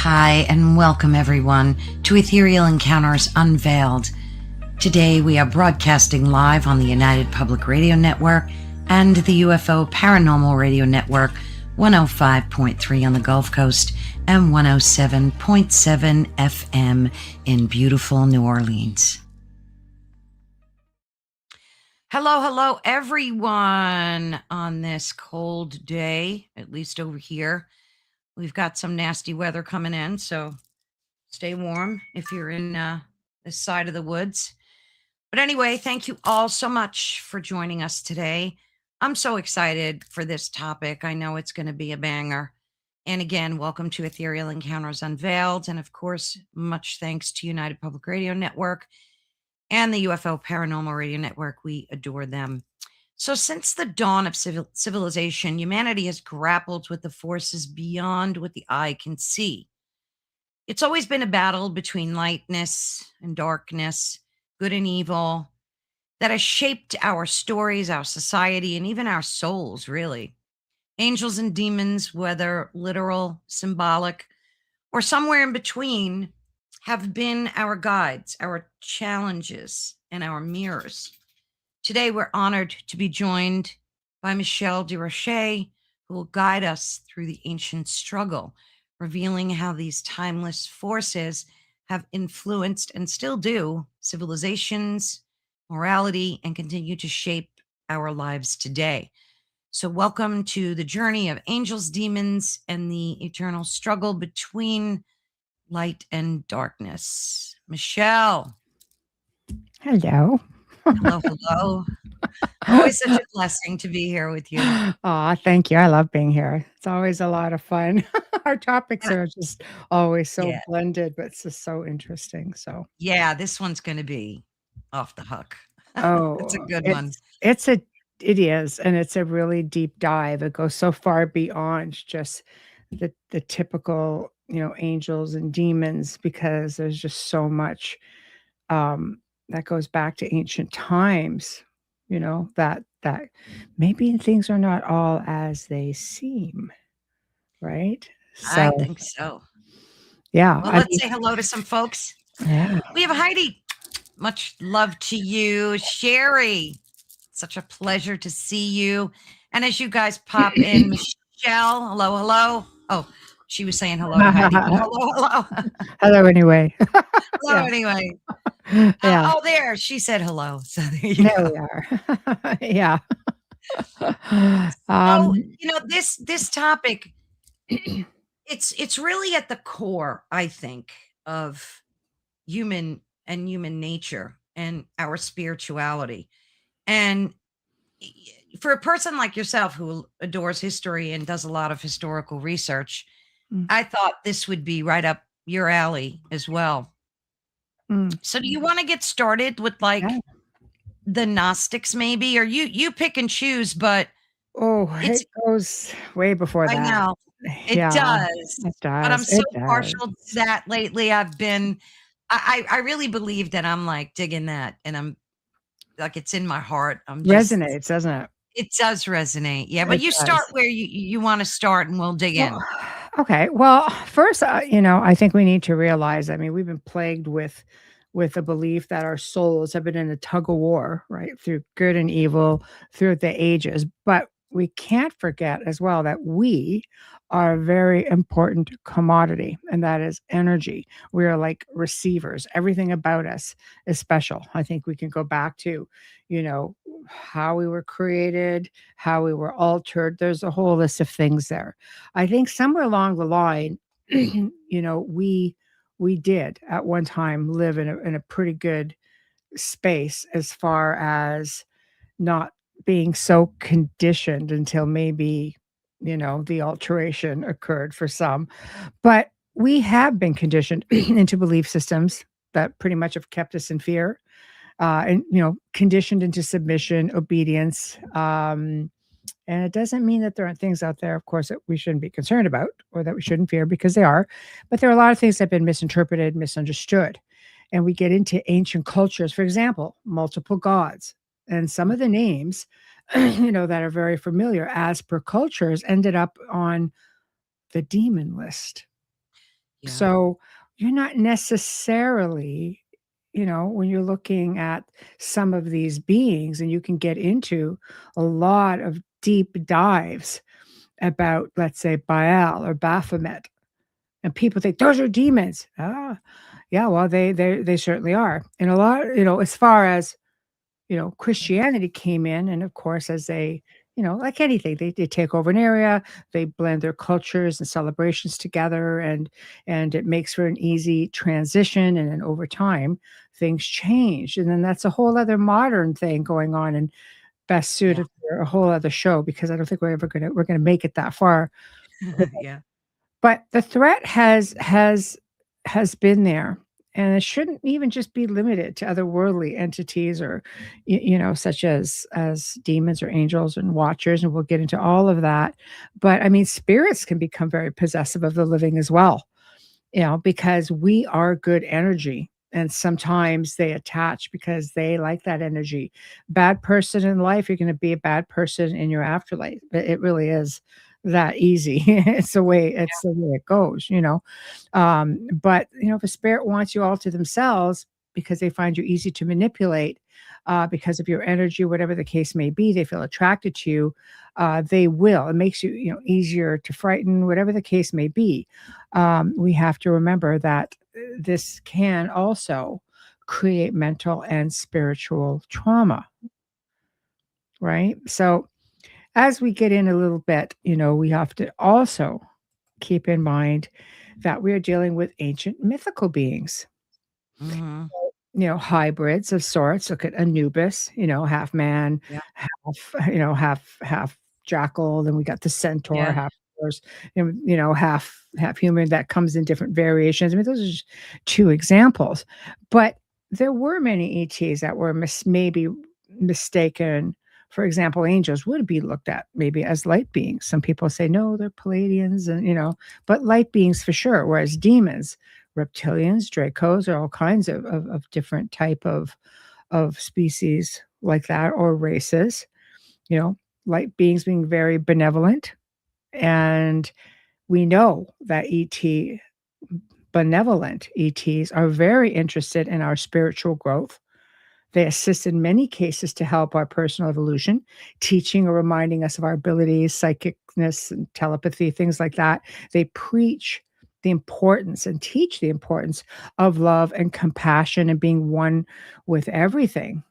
Hi, and welcome everyone to Ethereal Encounters Unveiled. Today we are broadcasting live on the United Public Radio Network and the UFO Paranormal Radio Network, 105.3 on the Gulf Coast and 107.7 FM in beautiful New Orleans. Hello, everyone on this cold day, at least over here. We've got some nasty weather coming in, so stay warm if you're in this side of the woods. But anyway, thank you all so much for joining us today. I'm so excited for this topic. I know it's going to be a banger. And again, welcome to Ethereal Encounters Unveiled. And of course, much thanks to United Public Radio Network and the UFO Paranormal Radio Network. We adore them. So since the dawn of civilization, humanity has grappled with the forces beyond what the eye can see. It's always been a battle between lightness and darkness, good and evil, that has shaped our stories, our society, and even our souls, really. Angels and demons, whether literal, symbolic, or somewhere in between, have been our guides, our challenges, and our mirrors. Today, we're honored to be joined by Michelle Desrochers, who will guide us through the ancient struggle, revealing how these timeless forces have influenced and still do civilizations, morality, and continue to shape our lives today. So welcome to the journey of angels, demons, and the eternal struggle between light and darkness. Michelle. Hello. Hello. Always such a blessing to be here with you. Aw, thank you. I love being here. It's always a lot of fun. Our topics are just always so blended, but it's just so interesting. So yeah, this one's going to be off the hook. oh, it's a good one. It is, and it's a really deep dive. It goes so far beyond just the typical, angels and demons, because there's just so much that goes back to ancient times, that maybe things are not all as they seem, right? I think so. Yeah. Well, let's say hello to some folks. Yeah. We have Heidi. Much love to you. Sherry, such a pleasure to see you. And as you guys pop in, Michelle, hello. Oh, she was saying hello to Heidi. Hello. Hello anyway. Hello anyway. Yeah. There. She said hello. So there you There go. we are. Yeah. So, this topic, it's really at the core, I think, of human nature and our spirituality. And for a person like yourself who adores history and does a lot of historical research, I thought this would be right up your alley as well. So do you want to get started with the Gnostics maybe, or you pick and choose, but it goes way before that. I know. It does. But I'm so partial to that lately. I've been I really believe that I'm digging that, and I'm it's in my heart. Resonates, doesn't it? It does resonate. Yeah, but you start where you want to start, and we'll dig in. Okay. Well, first, I think we need to realize, we've been plagued with the belief that our souls have been in a tug of war, right, through good and evil through the ages. But we can't forget as well that we are a very important commodity, and that is energy. We are like receivers. Everything about us is special. I think we can go back to, how we were created, how we were altered. There's a whole list of things there. I think somewhere along the line, we did at one time live in a pretty good space as far as not being so conditioned until maybe, the alteration occurred for some. But we have been conditioned into belief systems that pretty much have kept us in fear, and, conditioned into submission, obedience. And it doesn't mean that there aren't things out there, of course, that we shouldn't be concerned about or that we shouldn't fear, because they are. But there are a lot of things that have been misinterpreted, misunderstood. And we get into ancient cultures, for example, multiple gods. And some of the names, that are very familiar as per cultures ended up on the demon list. Yeah. So you're not necessarily, when you're looking at some of these beings, and you can get into a lot of deep dives about, let's say, Baal or Baphomet, and people think those are demons. Ah, yeah, well, they certainly are. And a lot, as far as Christianity came in, and of course, as they, like anything, they take over an area, they blend their cultures and celebrations together, and it makes for an easy transition. And then over time, things change, and then that's a whole other modern thing going on, and best Yeah. suited for a whole other show because I don't think we're gonna make it that far. Yeah. But the threat has been there, and it shouldn't even just be limited to otherworldly entities or, such as demons or angels and watchers, and we'll get into all of that. But I mean, spirits can become very possessive of the living as well, because we are good energy. And sometimes they attach because they like that energy. Bad person in life, you're going to be a bad person in your afterlife. It really is that easy. It's the way it goes. But if a spirit wants you all to themselves because they find you easy to manipulate, because of your energy, whatever the case may be, they feel attracted to you. They will. It makes you, easier to frighten, whatever the case may be. We have to remember that this can also create mental and spiritual trauma, right? So, as we get in a little bit, we have to also keep in mind that we are dealing with ancient mythical beings, Hmm. hybrids of sorts. Look at Anubis, half man, Yeah. half jackal. Then we got the centaur, Yeah. half horse, and half human. That comes in different variations. I mean, those are just two examples, but there were many ETs that were maybe mistaken. For example, angels would be looked at maybe as light beings. Some people say no, they're Palladians, and but light beings for sure. Whereas demons, reptilians, Dracos, are all kinds of different type of species like that, or races, you know, light beings being very benevolent. And we know that benevolent ETs are very interested in our spiritual growth. They assist in many cases to help our personal evolution, teaching or reminding us of our abilities, psychicness, and telepathy, things like that. They preach the importance and teach the importance of love and compassion and being one with everything,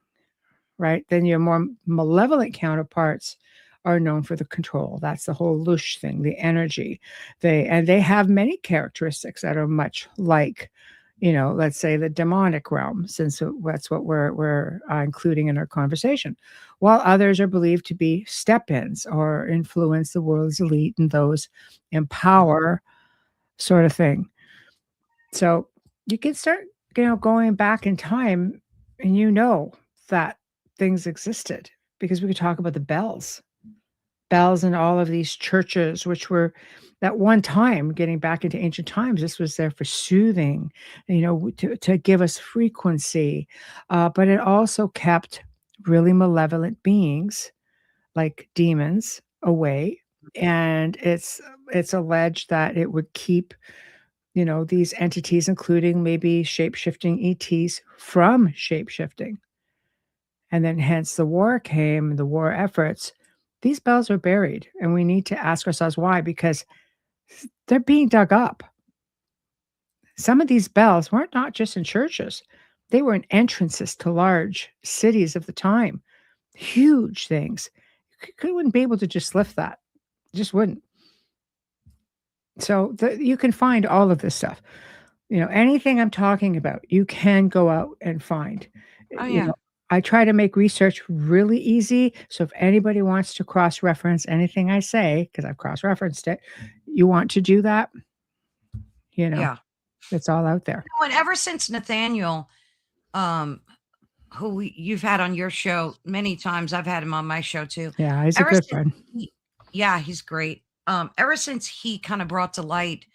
right? Then your more malevolent counterparts are known for the control. That's the whole loosh thing, the energy. They have many characteristics that are much like, let's say the demonic realm, since that's what we're including in our conversation. While others are believed to be step-ins or influence the world's elite and those in power, sort of thing. So you can start, going back in time, and that things existed because we could talk about the bells in all of these churches, which were at one time, getting back into ancient times, this was there for soothing, to give us frequency. But it also kept really malevolent beings like demons away. And it's alleged that it would keep these entities, including maybe shape-shifting ETs, from shape-shifting. And then hence the war came, the war efforts. These bells are buried, and we need to ask ourselves why, because they're being dug up. Some of these bells weren't not just in churches. They were in entrances to large cities of the time, huge things. You wouldn't be able to just lift that. Just wouldn't. So you can find all of this stuff. Anything I'm talking about, you can go out and find. Oh, You yeah. know, I try to make research really easy. So if anybody wants to cross-reference anything I say, because I've cross-referenced it, you want to do that, you know, Yeah. it's all out there. And ever since Nathaniel, um, who you've had on your show many times, I've had him on my show too. Yeah, he's a Ever good since friend. yeah, he's great. Ever since he kind of brought to light,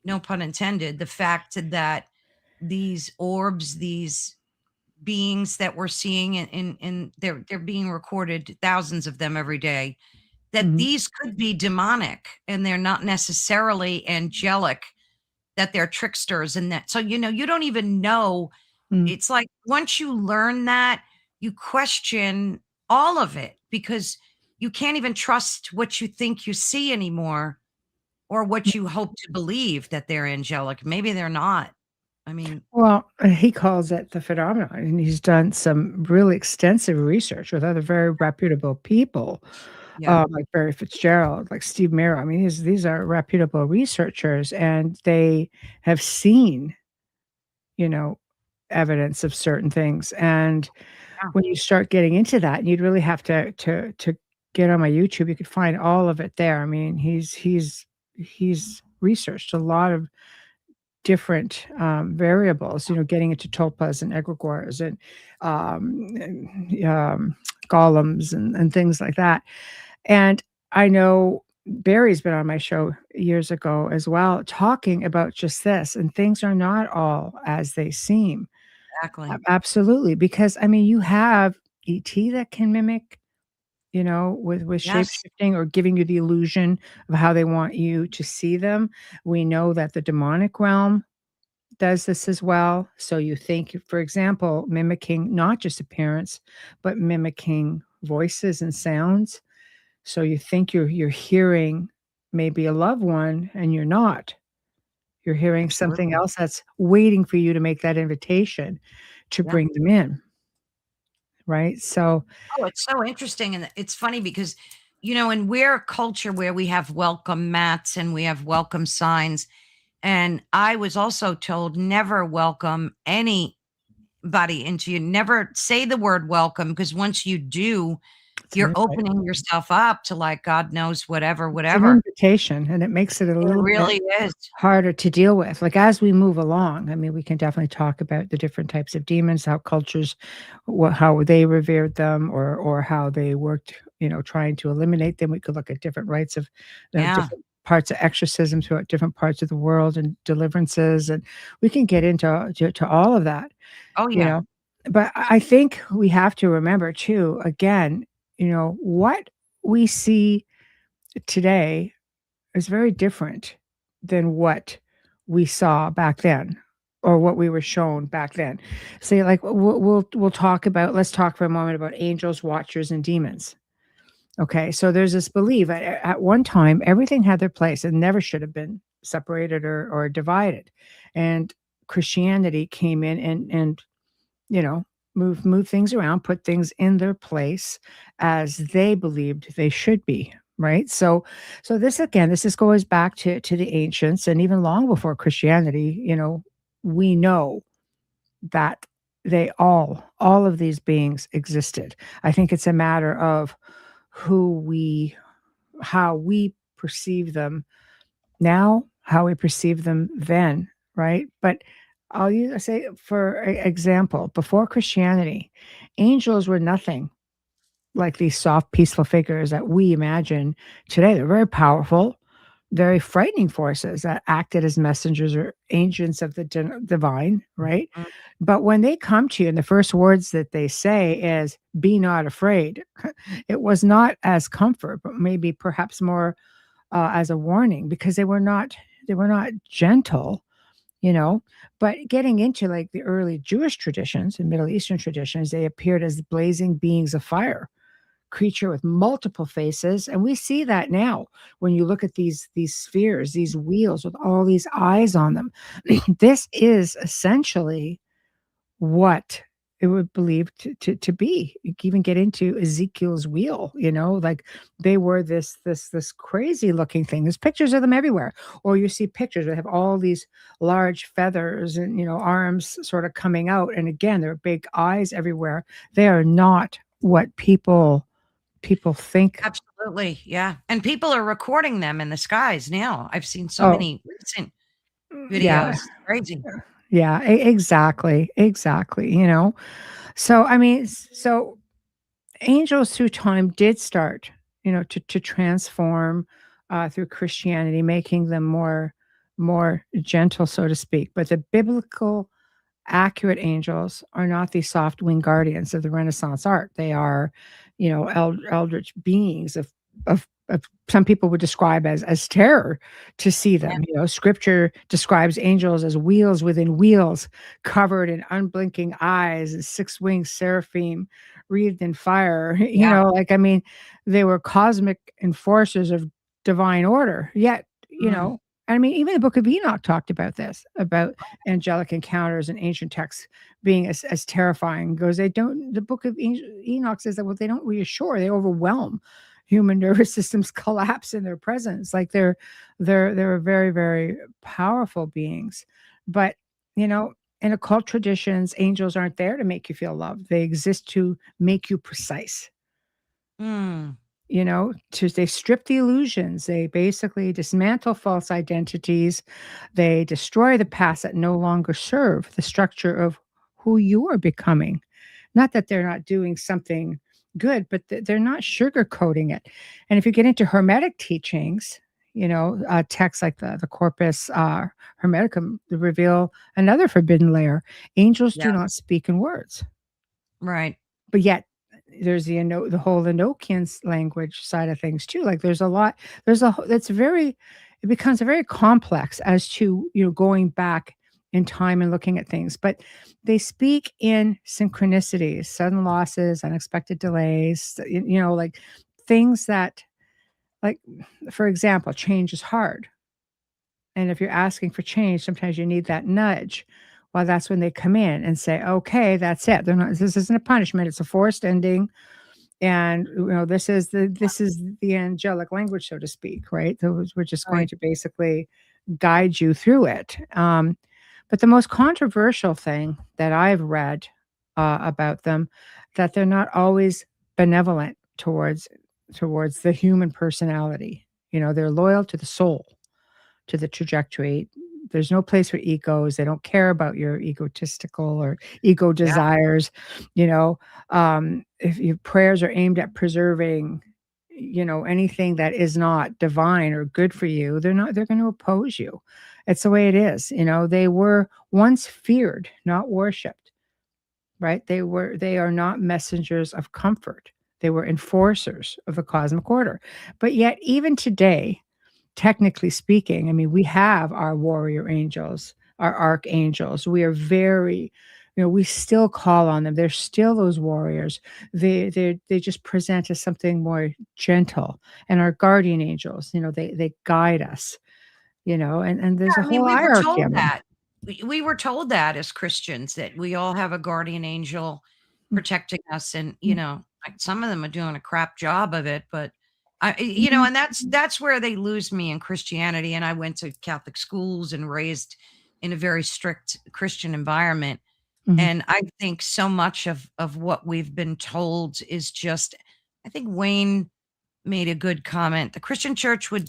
no pun intended, the fact that these orbs, these beings that we're seeing, and they're being recorded, thousands of them every day, that Mhm. these could be demonic and they're not necessarily angelic. that they're tricksters and that. So, you don't even know. Mm. It's like once you learn that, you question all of it because you can't even trust what you think you see anymore or what you hope to believe that they're angelic. Maybe they're not. I mean, Well, he calls it the phenomenon, and he's done some really extensive research with other very reputable people, yeah, like Barry Fitzgerald, like Steve Merrill. I mean, these are reputable researchers, and they have seen, you know, evidence of certain things. And yeah, when you start getting into that, you'd really have to get on my YouTube. You could find all of it there. I mean, he's researched a lot of different, variables, getting into tulpas and egregores and golems and things like that. And I know Barry's been on my show years ago as well, talking about just this, and things are not all as they seem. exactly. Absolutely, because, I mean, you have ET that can mimic, with Yes, shape-shifting or giving you the illusion of how they want you to see them. We know that the demonic realm does this as well. So you think, for example, mimicking not just appearance, but mimicking voices and sounds. So you think you're hearing maybe a loved one and you're not. You're hearing something absolutely. else that's waiting for you to make that invitation to Yeah. bring them in, right? So Oh, it's so interesting. And it's funny because, and we're a culture where we have welcome mats and we have welcome signs. And I was also told never welcome anybody into you. Never say the word welcome because once you do, it's an you're invite. opening yourself up to like God knows whatever, It's an whatever. invitation, and it makes it a It little bit really is. harder to deal with. Like, as we move along, I mean, we can definitely talk about the different types of demons, how cultures, how they revered them, or how they worked, trying to eliminate them. We could look at different rites of, Yeah. different parts of exorcism throughout different parts of the world and deliverances, and we can get into to all of that, Oh, you yeah. know. But I think we have to remember too, again, what we see today is very different than what we saw back then or what we were shown back then. Say, like, we'll talk about, let's talk for a moment about angels, watchers, and demons. Okay, so there's this belief at one time everything had their place and never should have been separated or divided, and Christianity came in and you know, move things around, put things in their place as they believed they should be, right? So this, again, this just goes back to the ancients, and even long before Christianity, we know that all of these beings existed. I think it's a matter of who we how we perceive them now, how we perceive them then, right? But I say, for example, before Christianity, angels were nothing like these soft, peaceful figures that we imagine today. They're very powerful, very frightening forces that acted as messengers or agents of the divine, right? Mm, But when they come to you, and the first words that they say is, "Be not afraid," it was not as comfort, but maybe perhaps more as a warning, because they were not gentle, but getting into, like, the early Jewish traditions and Middle Eastern traditions, they appeared as blazing beings of fire, creature with multiple faces, and we see that now when you look at these spheres, these wheels with all these eyes on them. This is essentially what it would believe to be. You can even get into Ezekiel's wheel, like, they were this crazy looking thing. There's pictures of them everywhere. Or you see pictures that have all these large feathers and, arms sort of coming out. And again, there are big eyes everywhere. They are not what people think. absolutely. Yeah. And people are recording them in the skies now. I've seen so Oh, many recent yeah. videos. Crazy. Yeah, exactly. Exactly. So I mean, so angels through time did start, to transform through Christianity, making them more gentle, so to speak. But the biblical accurate angels are not these soft winged guardians of the Renaissance art. They are, eldritch beings of some people would describe as terror to see Yeah. them. Scripture describes angels as wheels within wheels, covered in unblinking eyes, and six-winged seraphim wreathed in fire. Yeah. Like, I mean, they were cosmic enforcers of divine order. Yet, Mm. I mean, even the Book of Enoch talked about this, about angelic encounters in ancient texts being as terrifying. Goes, they don't. The Book of Enoch says that, well, they don't reassure; they overwhelm. Human nervous systems collapse in their presence. Like, they're very, very powerful beings. But in occult traditions, angels aren't there to make you feel loved. They exist to make you precise. Mm. They strip the illusions. They basically dismantle false identities. They destroy the past that no longer serve the structure of who you are becoming. Not that they're not doing something good, but they're not sugarcoating it. And if you get into Hermetic teachings, texts like the Corpus Hermeticum reveal another forbidden layer. Angels Yeah. do not speak in words, Right. but yet there's the whole Enochian language side of things too. Like, there's a lot. It becomes very complex as to going back in time and looking at things. But they speak in synchronicities, sudden losses, unexpected delays. Like things that, like, for example, change is hard. And if you're asking for change, sometimes you need that nudge. Well, that's when they come in and say, okay, that's it. This isn't a punishment. It's a forced ending. And this is the angelic language, so to speak, right? We're just going Right. to basically guide you through it. But the most controversial thing that I've read about them, that they're not always benevolent towards the human personality. They're loyal to the soul, to the trajectory. There's no place for egos. They don't care about your egotistical or ego Yeah. desires. If your prayers are aimed at preserving, anything that is not divine or good for you, they're going to oppose you. It's the way it is. They were once feared, not worshiped, right? They are not messengers of comfort. They were enforcers of the cosmic order. But yet, even today, technically speaking, I mean, we have our warrior angels, our archangels. We are very, we still call on them. They're still those warriors. They just present as something more gentle. And our guardian angels, they guide us. And there's a I mean, whole we were hierarchy told of them. that. We were told that as Christians, that we all have a guardian angel protecting us, and, like, some of them are doing a crap job of it, but Mhm, and that's where they lose me in Christianity, and I went to Catholic schools and raised in a very strict Christian environment, mhm, and I think so much of what we've been told is just, I think Wayne made a good comment. The Christian church would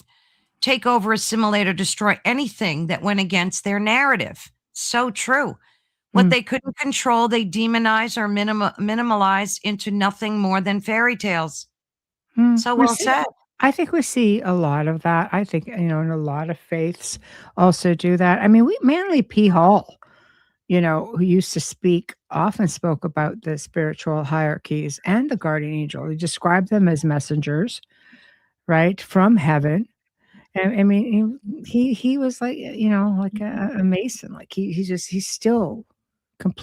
take over, assimilate, or destroy anything that went against their narrative. So true. What mm, they couldn't control, they demonize or minimalize into nothing more than fairy tales. mm. So We well see said. I think we see a lot of that. I think, and a lot of faiths also do that. I mean, we Manly P. Hall, who used to often spoke about the spiritual hierarchies and the guardian angel. He described them as messengers, right, from heaven. And I mean, he was like, like a mason. Like, he's still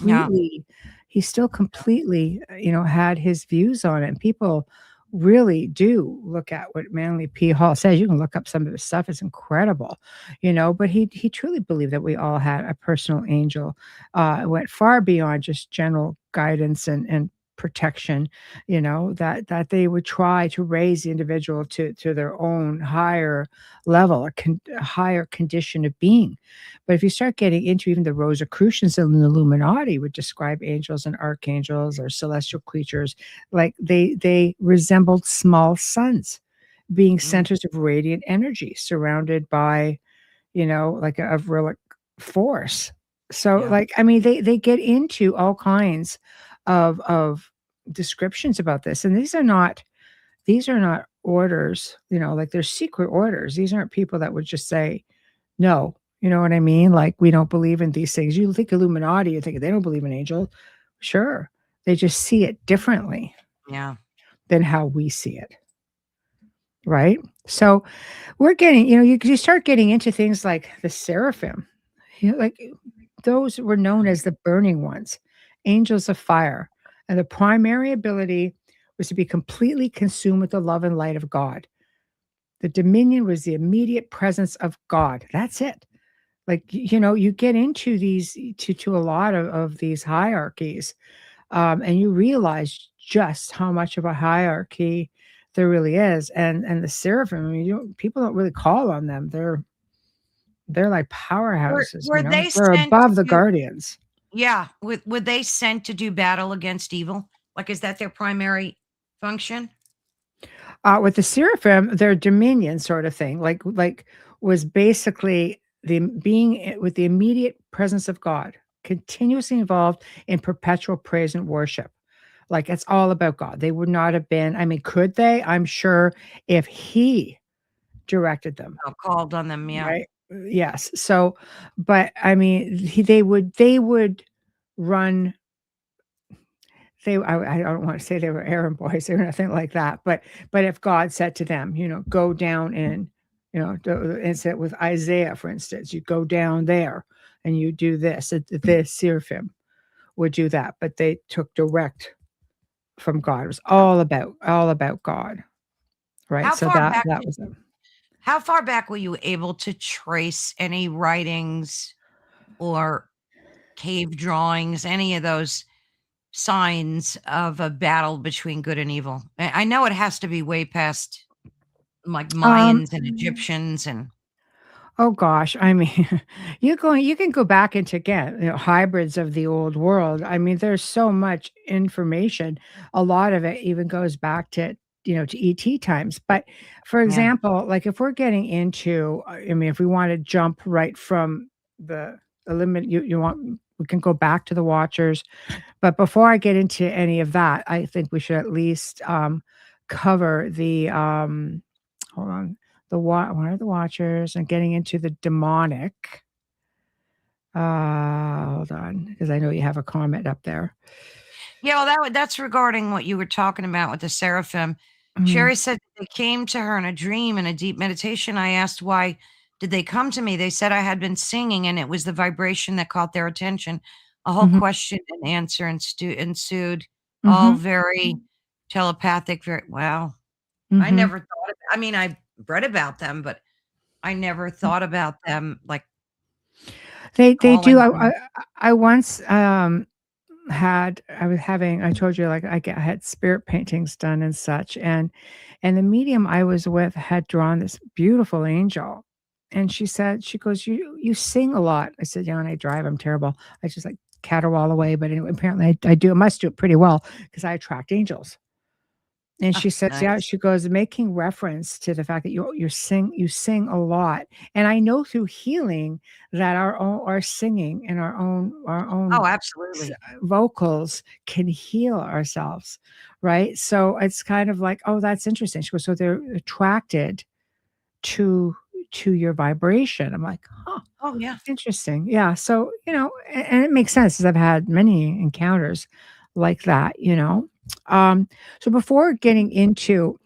Yeah. completely he still completely, had his views on it. And people really do look at what Manly P. Hall says. You can look up some of his stuff. It's incredible, but he truly believed that we all had a personal angel. It went far beyond just general guidance and protection, that they would try to raise the individual to their own higher level, a higher condition of being. But if you start getting into even the Rosicrucians and the Illuminati would describe angels and archangels or celestial creatures like they resembled small suns, being Mm, centers of radiant energy surrounded by, like a relic force. So, yeah. like, I mean, they get into all kinds of descriptions about this, and these are not orders, like, they're secret orders. These aren't people that would just say no, you know what I mean? Like, we don't believe in these things. You think Illuminati, you think they don't believe in angels. Sure. They just see it differently Yeah. than how we see it. right? So we're getting, you start getting into things like the seraphim, like those were known as the burning ones, angels of fire. And the primary ability was to be completely consumed with the love and light of God. The dominion was the immediate presence of God. That's it. Like, you get into these to a lot of these hierarchies, and you realize just how much of a hierarchy there really is. And the seraphim, I mean, people don't really call on them. They're like powerhouses, Were they they're sent above the to guardians. yeah, were they sent to do battle against evil? Like, is that their primary function? With the seraphim, their dominion sort of thing, like was basically the being with the immediate presence of God, continuously involved in perpetual praise and worship. Like it's all about God. They would not have been, I mean, could they? I'm sure if he directed them, Oh, called on them, yeah. right? Yes. So, but I mean, they would run. I don't want to say they were errand boys or nothing like that, but if God said to them, go down and, and said with Isaiah, for instance, you go down there and you do this, the seraphim would do that, but they took direct from God. It was Yeah. all about God, right? How So far back that did was it. how far back were you able to trace any writings or cave drawings, any of those signs of a battle between good and evil? I know it has to be way past, like, Um, Mayans and Egyptians and oh gosh, I mean, you can go back into again, hybrids of the old world. I mean, there's so much information. A lot of it even goes back to ET times. But for yeah. example, like if we're getting into, I mean, if we want to jump right from the limit, you want, we can go back to the Watchers. But before I get into any of that, I think we should at least cover the hold on, what are the Watchers and getting into the demonic. Hold on, because I know you have a comment up there. Yeah, well, that's regarding what you were talking about with the seraphim. Mhm, Sherry said they came to her in a dream in a deep meditation. I asked, why did they come to me? They said I had been singing and it was the vibration that caught their attention. A whole mhm, question and answer ensued, all mhm, very telepathic. Very wow. I mhm. never thought of, I mean, I read about them, but I never thought about them like They do. calling I on. I I once, I told you, like, I had spirit paintings done and such, and the medium I was with had drawn this beautiful angel, and she goes, "You sing a lot." I said, "Yeah, and I drive, I'm terrible." I just, like, caterwaul away, but anyway, apparently I must do it pretty well because I attract angels. And Oh, she says, "Yeah," nice. she goes, making reference to the fact that you sing a lot, and I know through healing that our singing and our own Oh, s absolutely. vocals can heal ourselves, right? So, it's kind of like, "Oh, that's interesting." She goes, "So they're attracted to your vibration." I'm like, "Huh, Oh, yeah. interesting." Yeah, so, and it makes sense, 'cause I've had many encounters like that. Um, so before getting into,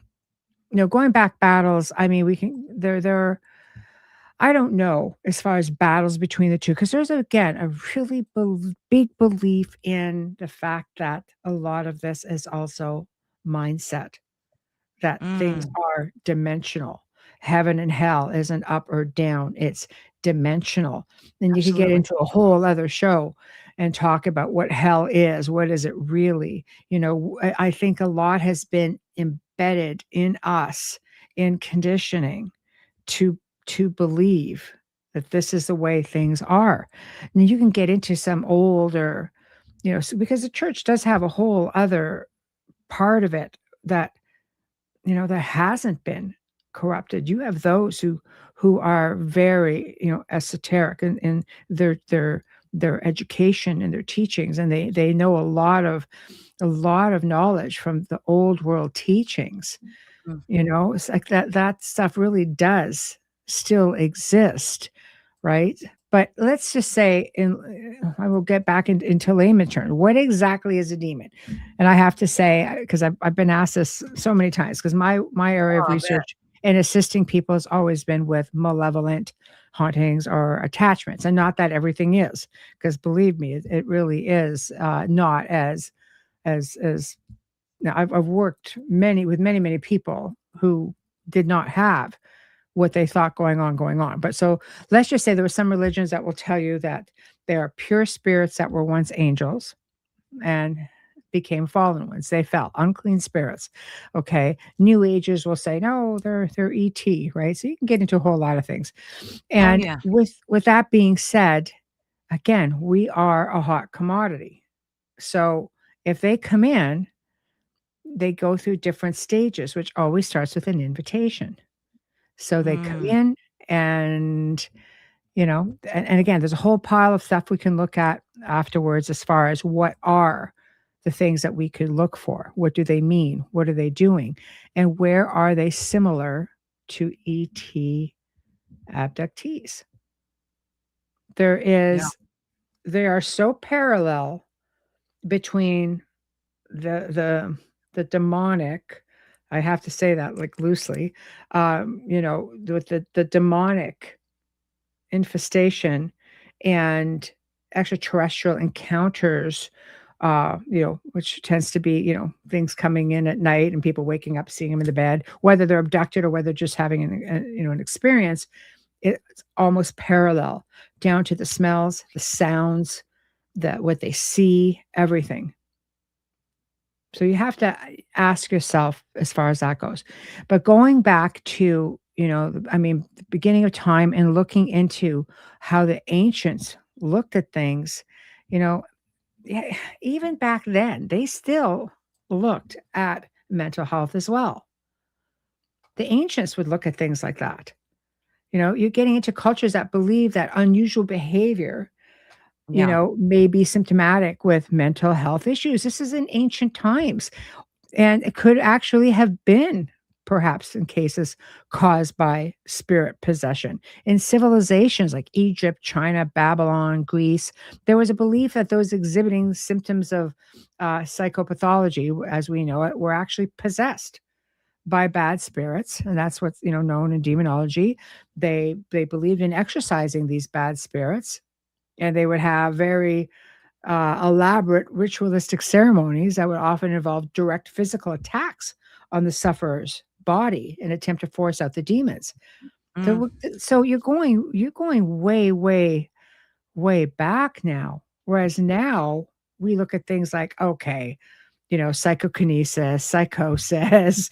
going back battles, I mean, we can there I don't know as far as battles between the 2 because there's, again, a really big belief in the fact that a lot of this is also mindset. That things Mm, are dimensional. Heaven and hell isn't up or down, it's dimensional. And you could get absolutely. into a whole other show and talk about what hell is, what is it really? I think a lot has been embedded in us in conditioning to believe that this is the way things are. And you can get into some older, because the church does have a whole other part of it that that hasn't been corrupted. You have those who are very, esoteric in their education and their teachings, and they know a lot of knowledge from the old world teachings. Mm. It's like that stuff really does still exist, right? But let's just say, I will get back into layman terms. What exactly is a demon? And I have to say, because I've been asked this so many times, because my area of Oh, I bet. research and assisting people has always been with malevolent hauntings or attachments, and not that everything is, because believe me, it really is not as now I've worked many people who did not have what they thought going on. But so let's just say there were some religions that will tell you that there are pure spirits that were once angels and became fallen ones. They fell, unclean spirits. Okay. New Agers will say, no, they're ET, right? So you can get into a whole lot of things. Oh And yeah. with that being said, again, we are a hot commodity. So if they come in, they go through different stages, which always starts with an invitation. So they come Mm, in and, and again, there's a whole pile of stuff we can look at afterwards as far as what are the things that we could look for. What do they mean? What are they doing? And where are they similar to ET abductees? There yeah. is they are so parallel between the demonic, I have to say that, like, loosely, with the demonic infestation and extraterrestrial encounters, which tends to be, things coming in at night and people waking up, seeing them in the bed, whether they're abducted or whether just having an experience. It's almost parallel down to the smells, the sounds, that what they see, everything. So you have to ask yourself as far as that goes. But going back to, the beginning of time and looking into how the ancients looked at things, you know, even back then, they still looked at mental health as well. The ancients would look at things like that. You're getting into cultures that believe that unusual behavior, Yeah. may be symptomatic with mental health issues. This is in ancient times. And it could actually have been, perhaps in cases, caused by spirit possession. In civilizations like Egypt, China, Babylon, Greece, there was a belief that those exhibiting symptoms of psychopathology, as we know it, were actually possessed by bad spirits, and that's what's known in demonology. They believed in exorcising these bad spirits, and they would have very elaborate ritualistic ceremonies that would often involve direct physical attacks on the sufferer's body in an attempt to force out the demons. Mm, So you're going way back now. Whereas now we look at things like, okay, psychokinesis, psychosis,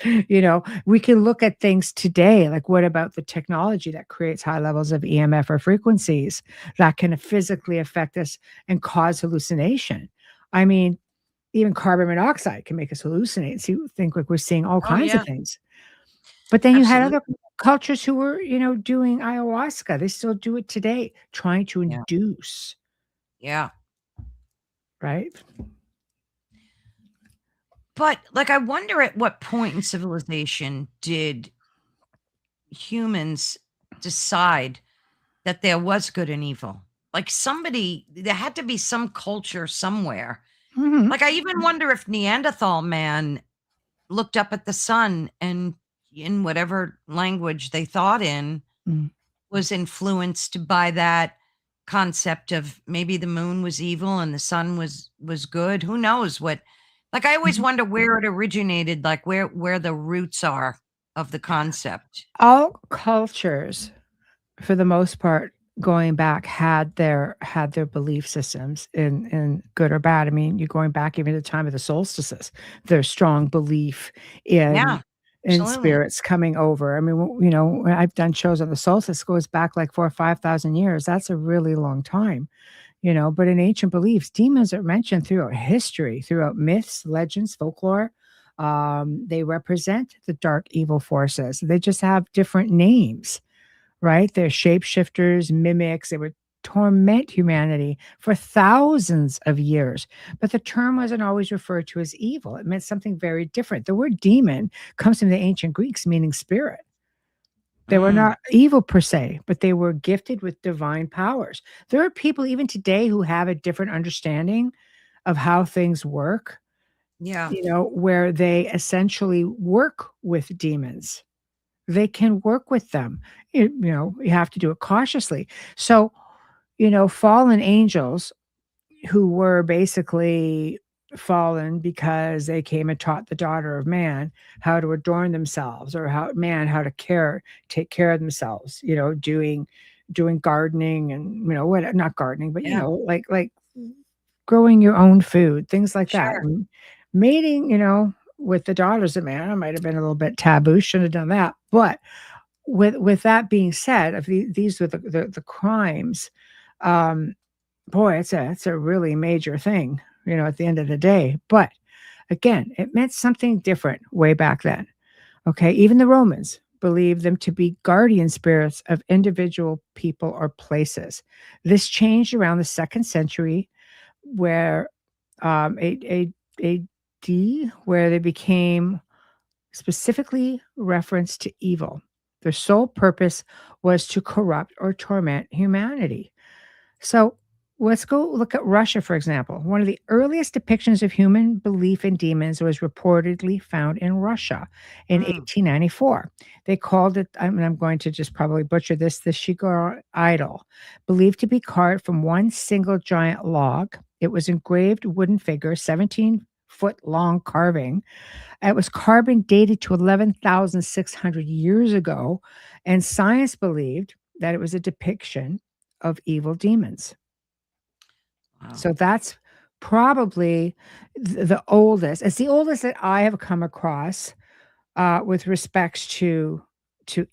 we can look at things today. Like, what about the technology that creates high levels of EMF or frequencies that can physically affect us and cause hallucination? I mean, even carbon monoxide can make us hallucinate. See, think like we're seeing all oh kinds of yeah. things. But then you had other Absolutely. cultures who were, doing ayahuasca. They still do it today, trying to Yeah. induce, Yeah. right? But like, I wonder at what point in civilization did humans decide that there was good and evil? Like, there had to be some culture somewhere. Mhm. Like, I even wonder if Neanderthal man looked up at the sun and, in whatever language they thought in, Mm. was influenced by that concept of maybe the moon was evil and the sun was good. Who knows what? Like, I always Mhm. wonder where it originated, like where the roots are of the concept. All cultures, for the most part, going back, had their belief systems in good or bad. I mean, you're going back even to the time of the solstices. There's strong belief in Yeah, in absolutely. spirits coming over. I mean, when I've done shows on the solstice, goes back like 4 or 5,000 years. That's a really long time. But in ancient beliefs, demons are mentioned throughout history, throughout myths, legends, folklore. They represent the dark evil forces. They just have different names, right? They're shapeshifters, mimics. They would torment humanity for thousands of years. But the term wasn't always referred to as evil. It meant something very different. The word demon comes from the ancient Greeks, meaning spirit. They were Mm, not evil per se, but they were gifted with divine powers. There are people even today who have a different understanding of how things work, yeah. where they essentially work with demons. they can work with them. You have to do it cautiously. So, fallen angels who were basically fallen because they came and taught the daughter of man how to adorn themselves, or how to take care of themselves, doing gardening, and what, not gardening, but Yeah. like growing your own food, things like that. Sure. And mating, with the daughters of man, it might have been a little bit taboo, shouldn't have done that. But with that being said, if these were the crimes, um, boy, it's a really major thing, at the end of the day. But again, it meant something different way back then. Okay, even the Romans believed them to be guardian spirits of individual people or places. This changed around the second century, where AD, where they became specifically referenced to evil. Their sole purpose was to corrupt or torment humanity. So let's go look at Russia, for example. One of the earliest depictions of human belief in demons was reportedly found in Russia in Mm. 1894. They called it, I'm going to just probably butcher this, the Shigor idol, believed to be carved from one single giant log. It was engraved wooden figure, 17-foot long carving. It was carbon dated to 11,600 years ago, and science believed that it was a depiction of evil demons. Wow. So that's probably the oldest. It's the oldest that I have come across, with respects to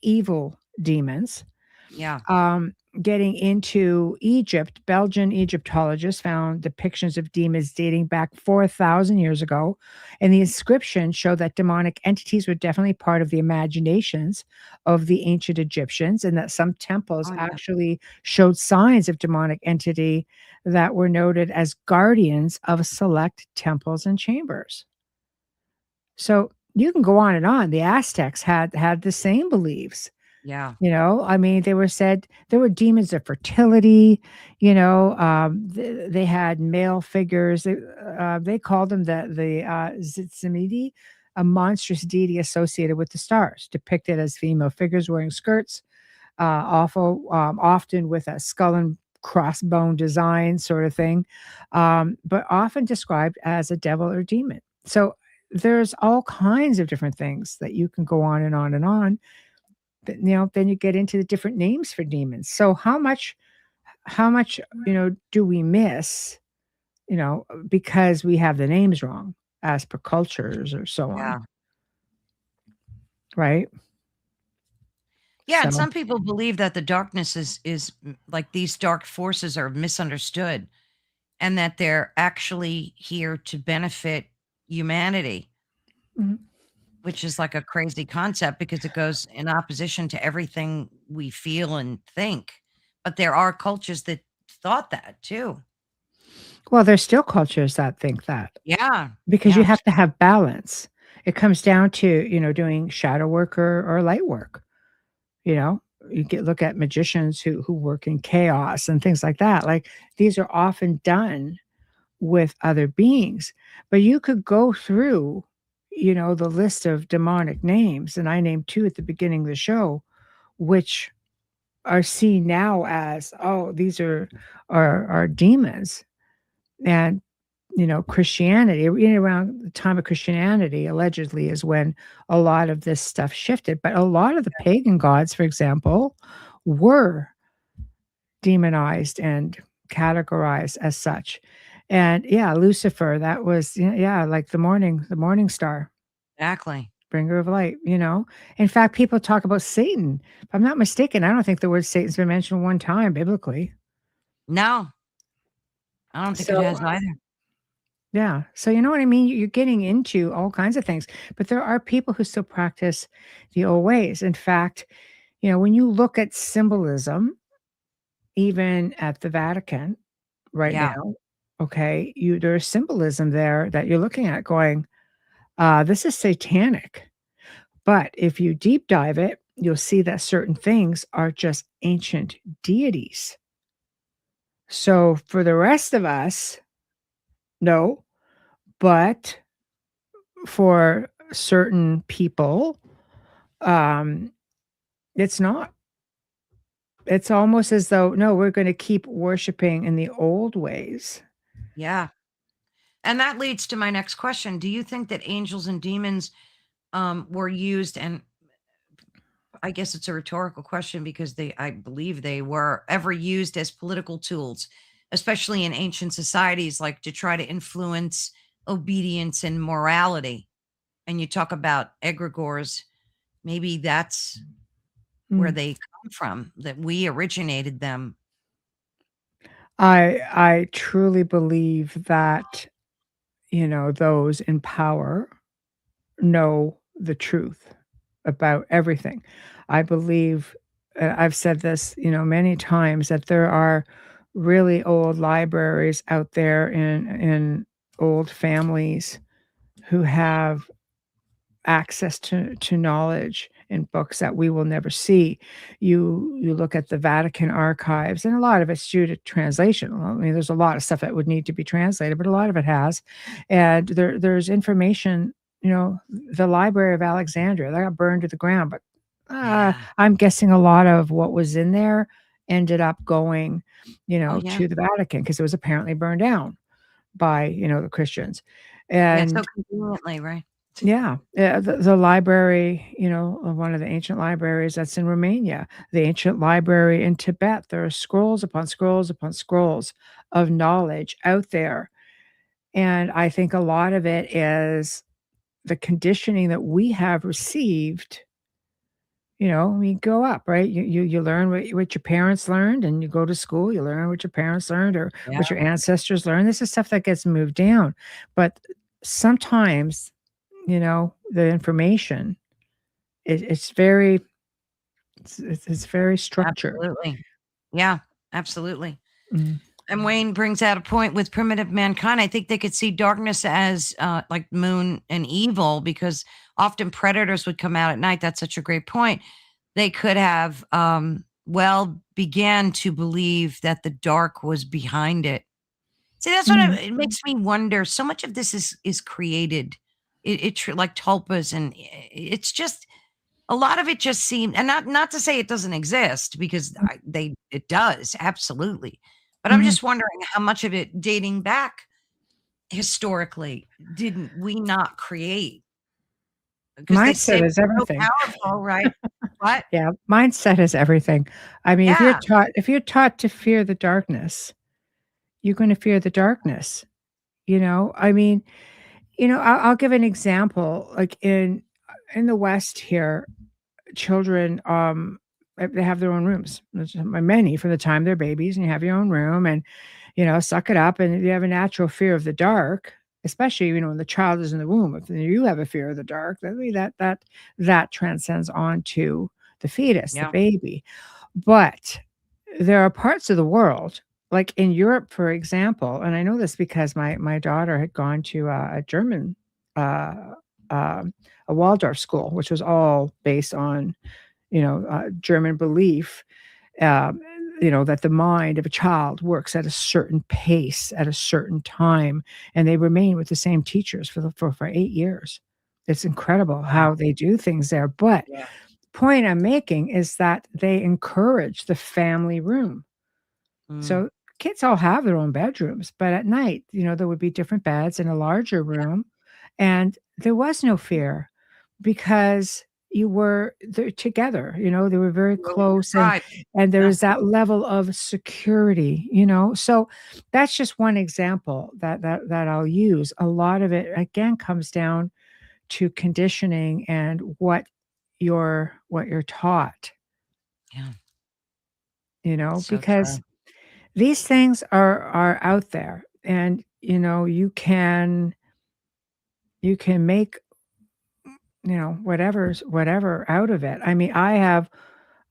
evil demons. Yeah. Um, Getting into Egypt, Belgian Egyptologists found depictions of demons dating back 4,000 years ago, and the inscription showed that demonic entities were definitely part of the imaginations of the ancient Egyptians, and that some temples Oh, yeah. actually showed signs of demonic entity that were noted as guardians of select temples and chambers. So you can go on and on. The Aztecs had the same beliefs. Yeah. I mean, they were said there were demons of fertility. They had male figures. They called them the Zitsimidi, a monstrous deity associated with the stars, depicted as female figures wearing skirts, often with a skull and crossbone design sort of thing, but often described as a devil or demon. So there's all kinds of different things that you can go on and on and on. But, then you get into the different names for demons. So how much do we miss, because we have the names wrong as per cultures or so on, Yeah. right? Yeah, and So some people believe that the darkness like these dark forces are misunderstood, and that they're actually here to benefit humanity, mhm. which is like a crazy concept because it goes in opposition to everything we feel and think. But there are cultures that thought that too. Well, there's still cultures that think that, Yeah. because you Yeah. have to have balance. It comes down to, doing shadow work or light work. You know, look at magicians who work in chaos and things like that. Like, these are often done with other beings, but you could go through, the list of demonic names, and I named two at the beginning of the show, which are seen now as, oh, these are demons. And Christianity, around the time of Christianity, allegedly, is when a lot of this stuff shifted. But a lot of the pagan gods, for example, were demonized and categorized as such. And yeah, Lucifer, that was, yeah, like the morning star, Exactly. bringer of light. In fact, people talk about Satan. If I'm not mistaken, I don't think the word Satan's been mentioned one time biblically. No, I don't think it So has either. yeah. So you know what I mean? You're getting into all kinds of things, but there are people who still practice the old ways. In fact, when you look at symbolism, even at the Vatican right Yeah. now, okay, there's symbolism there that you're looking at going, this is satanic. But if you deep dive it, you'll see that certain things are just ancient deities. So for the rest of us, no, but for certain people, It's not. It's almost as though, no, we're gonna keep worshiping in the old ways. Yeah. And that leads to my next question. Do you think that angels and demons were used, and I guess it's a rhetorical question because I believe they were ever used as political tools, especially in ancient societies, like to try to influence obedience and morality. And you talk about egregores, maybe that's where Mm. they come from, that we originated them. I truly believe that, those in power know the truth about everything. I believe, I've said this, many times, that there are really old libraries out there in old families who have access to knowledge in books that we will never see. You look at the Vatican archives, and a lot of it's due to translation. Well, I mean, there's a lot of stuff that would need to be translated, but a lot of it has. And there's information, the Library of Alexandria, that got burned to the ground, but Yeah. I'm guessing a lot of what was in there ended up going, Oh, yeah. to the Vatican because it was apparently burned down by, the Christians. Yeah. So And conveniently, right? yeah, the library, one of the ancient libraries that's in Romania, the ancient library in Tibet, there are scrolls upon scrolls upon scrolls of knowledge out there, and I think a lot of it is the conditioning that we have received. We grow up, right? You learn what your parents learned, and you go to school, you learn what your parents learned or Yeah. what your ancestors learned. This is stuff that gets moved down, but sometimes, the information, it's very it's very structured. Absolutely. Yeah. Absolutely. Mhm. And Wayne brings out a point with primitive mankind. I think they could see darkness as like moon and evil because often predators would come out at night. That's such a great point. They could have, began to believe that the dark was behind it. See, that's what Mhm. it makes me wonder. So much of this is created. Like tulpas, and it's just a lot of it just seemed, and not to say it doesn't exist because it does, absolutely. But I'm Mhm. just wondering how much of it dating back historically didn't we not create? Because they say Mindset is we're so everything. powerful, right? What? Yeah, mindset is everything. I mean, Yeah, if you're taught to fear the darkness, you're gonna fear the darkness, I mean, I'll give an example, like, in the West here, children, they have their own rooms. There's many from the time they're babies, and you have your own room, and, suck it up, and if you have a natural fear of the dark, especially, when the child is in the womb, if you have a fear of the dark, then that transcends onto the fetus, the yeah, baby. But there are parts of the world, like in Europe, for example, and I know this because my daughter had gone to a German, uh, um, a Waldorf school, which was all based on, German belief, um, that the mind of a child works at a certain pace at a certain time, and they remain with the same teachers for 8 years. It's incredible wow, how they do things there. But yeah, point I'm making is that they encourage the family room. mm, So kids all have their own bedrooms, but at night, there would be different beds in a larger yeah, room, and there was no fear because you were there together, they were very we're with your close, and tribe. there Yeah, was that level of security, So that's just one example that I'll use. A lot of it again comes down to conditioning and what you're taught, yeah, so because true. these things are out there, and, you can make, whatever out of it. I mean, I've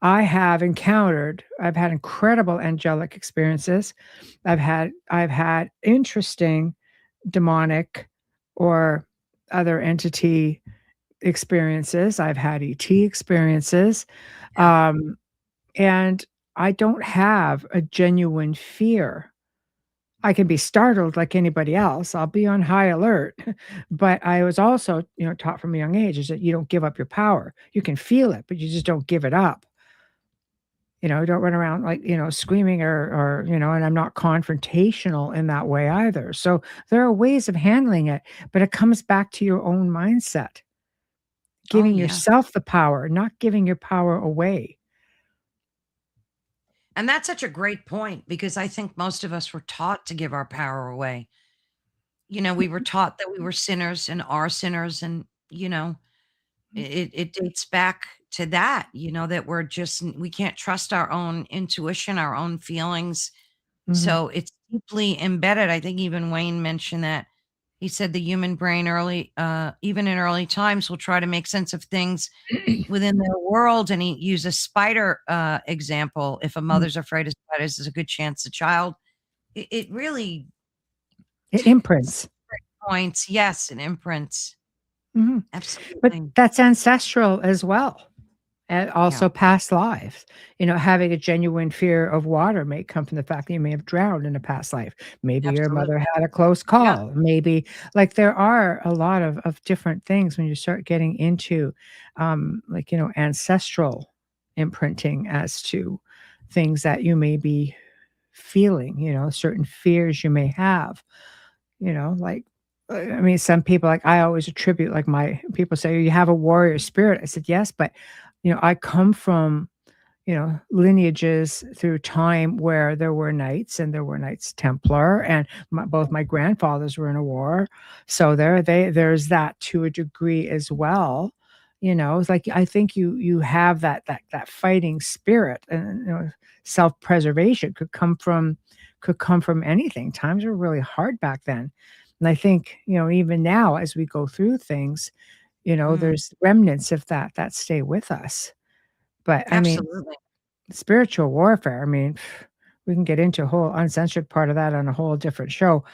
had incredible angelic experiences. I've had interesting demonic or other entity experiences. I've had ET experiences, Yeah, um, and I don't have a genuine fear. I can be startled like anybody else. I'll be on high alert. But I was also, taught from a young age is that you don't give up your power. You can feel it, but you just don't give it up. Don't run around like, screaming or, and I'm not confrontational in that way either. So there are ways of handling it, but it comes back to your own mindset, Oh, giving yeah. yourself the power, not giving your power away. And that's such a great point because I think most of us were taught to give our power away. We were taught that we were sinners and are sinners. And, it dates back to that, that we can't trust our own intuition, our own feelings. Mhm. So it's deeply embedded. I think even Wayne mentioned that. He said the human brain even in early times will try to make sense of things within their world. And he used a spider example. If a Mhm. mother's afraid of spiders, there's a good chance the child. It really It imprints. points, yes, and imprints. Mhm. But Absolutely. that's ancestral as well. And Yeah, also past lives. Having a genuine fear of water may come from the fact that you may have drowned in a past life. Maybe your absolutely. mother had a close Yeah. call. Maybe like there are a lot of different things when you start getting into like, ancestral imprinting as to things that you may be feeling, certain fears you may have. Like, I mean, some people, like, I always attribute, like, my people say, "You have a warrior spirit." I said, "Yes, but, I come from, lineages through time where there were knights and there were Knights Templar, and both my grandfathers were in a war. So there's that to a degree as well. It's like I think you have that fighting spirit, and self-preservation could come from anything. Times were really hard back then. And I think, even now as we go through things, Mm, there's remnants of that stay with us. But I mean, absolutely. spiritual warfare, I mean, we can get into a whole uncensored part of that on a whole different show.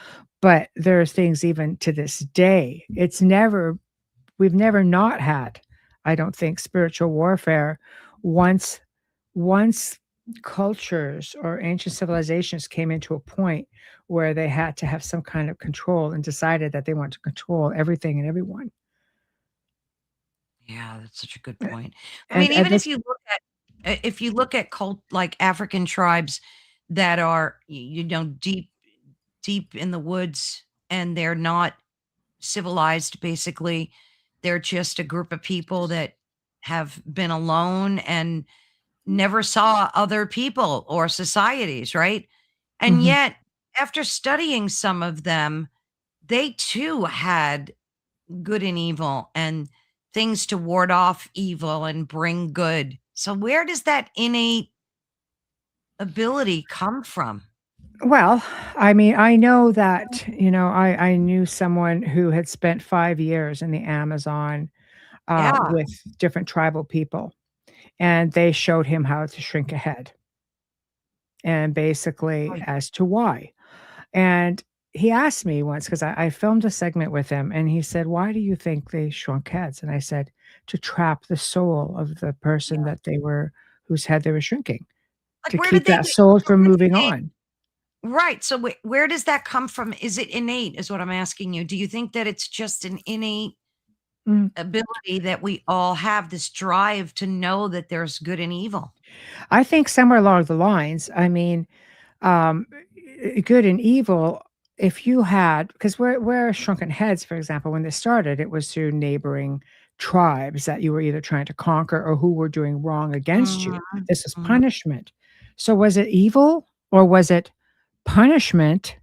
But there's things even to this day. We've never not had, I don't think, spiritual warfare once once cultures or ancient civilizations came into a point where they had to have some kind of control and decided that they want to control everything and everyone. Yeah, that's such a good point. I And mean, and even this if you look at cult like African tribes that are, deep in the woods, and they're not civilized, basically. They're just a group of people that have been alone and never saw other people or societies, right? And Mhm. yet, after studying some of them, they too had good and evil and things to ward off evil and bring good. So, where does that innate ability come from? Well, I mean, I know that, I knew someone who had spent 5 years in the Amazon, Yeah. with different tribal people, and they showed him how to shrink a head, and basically Right. as to why. And he asked me once, 'cause I filmed a segment with him, and he said, "Why do you think they shrunk heads?" And I said, "To trap the soul of the person Yeah. that they were whose head they were shrinking, Like, to where did keep they that get soul so from where moving did they on." Right, so where does that come from? Is it innate is what I'm asking you. Do you think that it's just an innate Mm. ability that we all have, this drive to know that there's good and evil? I think somewhere along the lines, I mean, um, good and evil, if you had, because where Shrunken Heads, for example, when they started, it was through neighboring tribes that you were either trying to conquer or who were doing wrong against you. Mhm, This was mhm. punishment. So was it evil or was it punishment?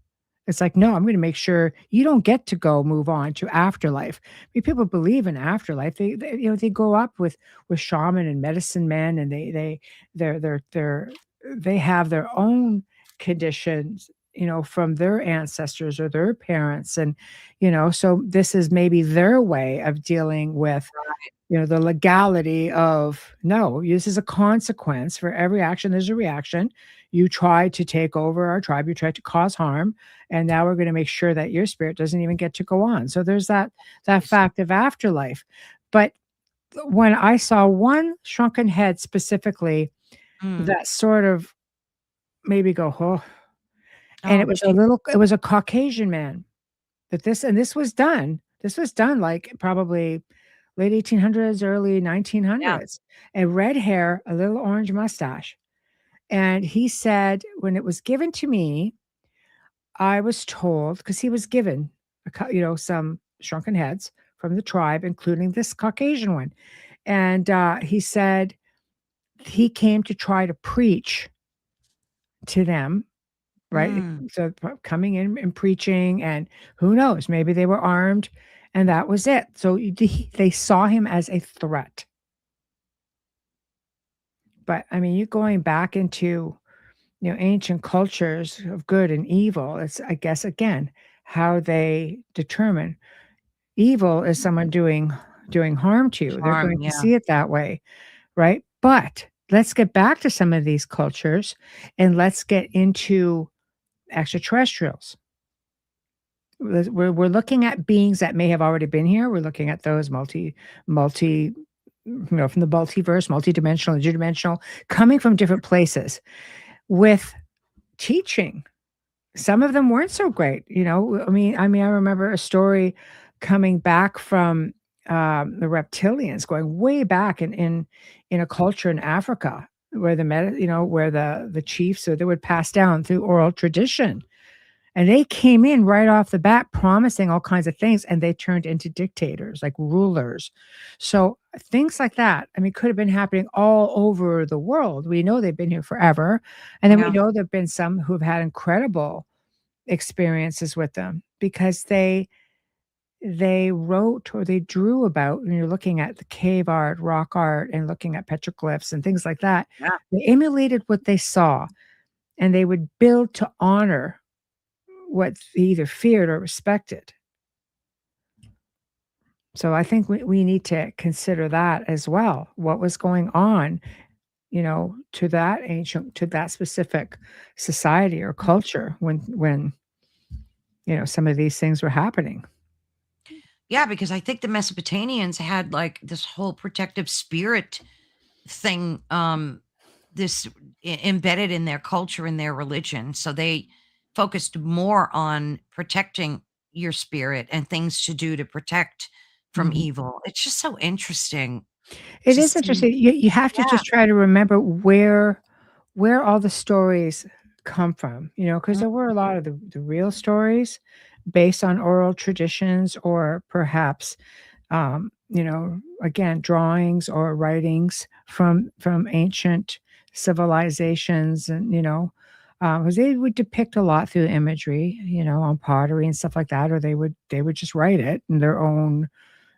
It's like, no, I'm going to make sure you don't get to go move on to afterlife. I mean, people believe in afterlife. They go up with shaman and medicine men, and they have their own conditions, from their ancestors or their parents, and so this is maybe their way of dealing with the legality of, no, this is a consequence for every action. There's a reaction. You tried to take over our tribe. You tried to cause harm, and now we're going to make sure that your spirit doesn't even get to go on. So there's that Yes. fact of afterlife. But when I saw one shrunken head specifically, Mm. that sort of maybe go, oh, and Oh, gee. it was a Caucasian man. This was done. This was done, like, probably late 1800s, early Yeah. 1900s, and red hair, a little orange mustache, And he said, when it was given to me, I was told, because he was given, some shrunken heads from the tribe, including this Caucasian one. And he said he came to try to preach to them, right? Mm. So coming in and preaching, and who knows, maybe they were armed, and that was it. So they saw him as a threat. But I mean, you going back into ancient cultures of good and evil. It's, I guess, again, how they determine evil is someone doing harm to you. They're going Charm, to yeah. see it that way, right? But let's get back to some of these cultures and let's get into extraterrestrials. We're looking at beings that may have already been here. We're looking at those multi, from the multiverse, multidimensional, interdimensional, coming from different places with teaching. Some of them weren't so great, I remember a story coming back from, the reptilians, going way back in a culture in Africa where where the chiefs, or they would pass down through oral tradition, and they came in right off the bat promising all kinds of things, and they turned into dictators, like rulers. So things like that, I mean, could have been happening all over the world. We know they've been here forever, and then we Yeah. know there've been some who've had incredible experiences with them because they wrote or they drew about, when you're looking at the cave art, rock art, and looking at petroglyphs and things like that, Yeah. they emulated what they saw, and they would build to honor what they either feared or respected. So I think we need to consider that as well. What was going on, to that specific society or culture when some of these things were happening. Yeah, because I think the Mesopotamians had like this whole protective spirit thing, this embedded in their culture and their religion. So they focused more on protecting your spirit and things to do to protect from Mhm. evil. It's just so interesting It to is see. interesting. You have to Yeah. just try to remember where all the stories come from, because Mm. there were a lot of the real stories based on oral traditions, or perhaps, again, drawings or writings from ancient civilizations, and 'cause they would depict a lot through imagery, on pottery and stuff like that, or they would just write it in their own,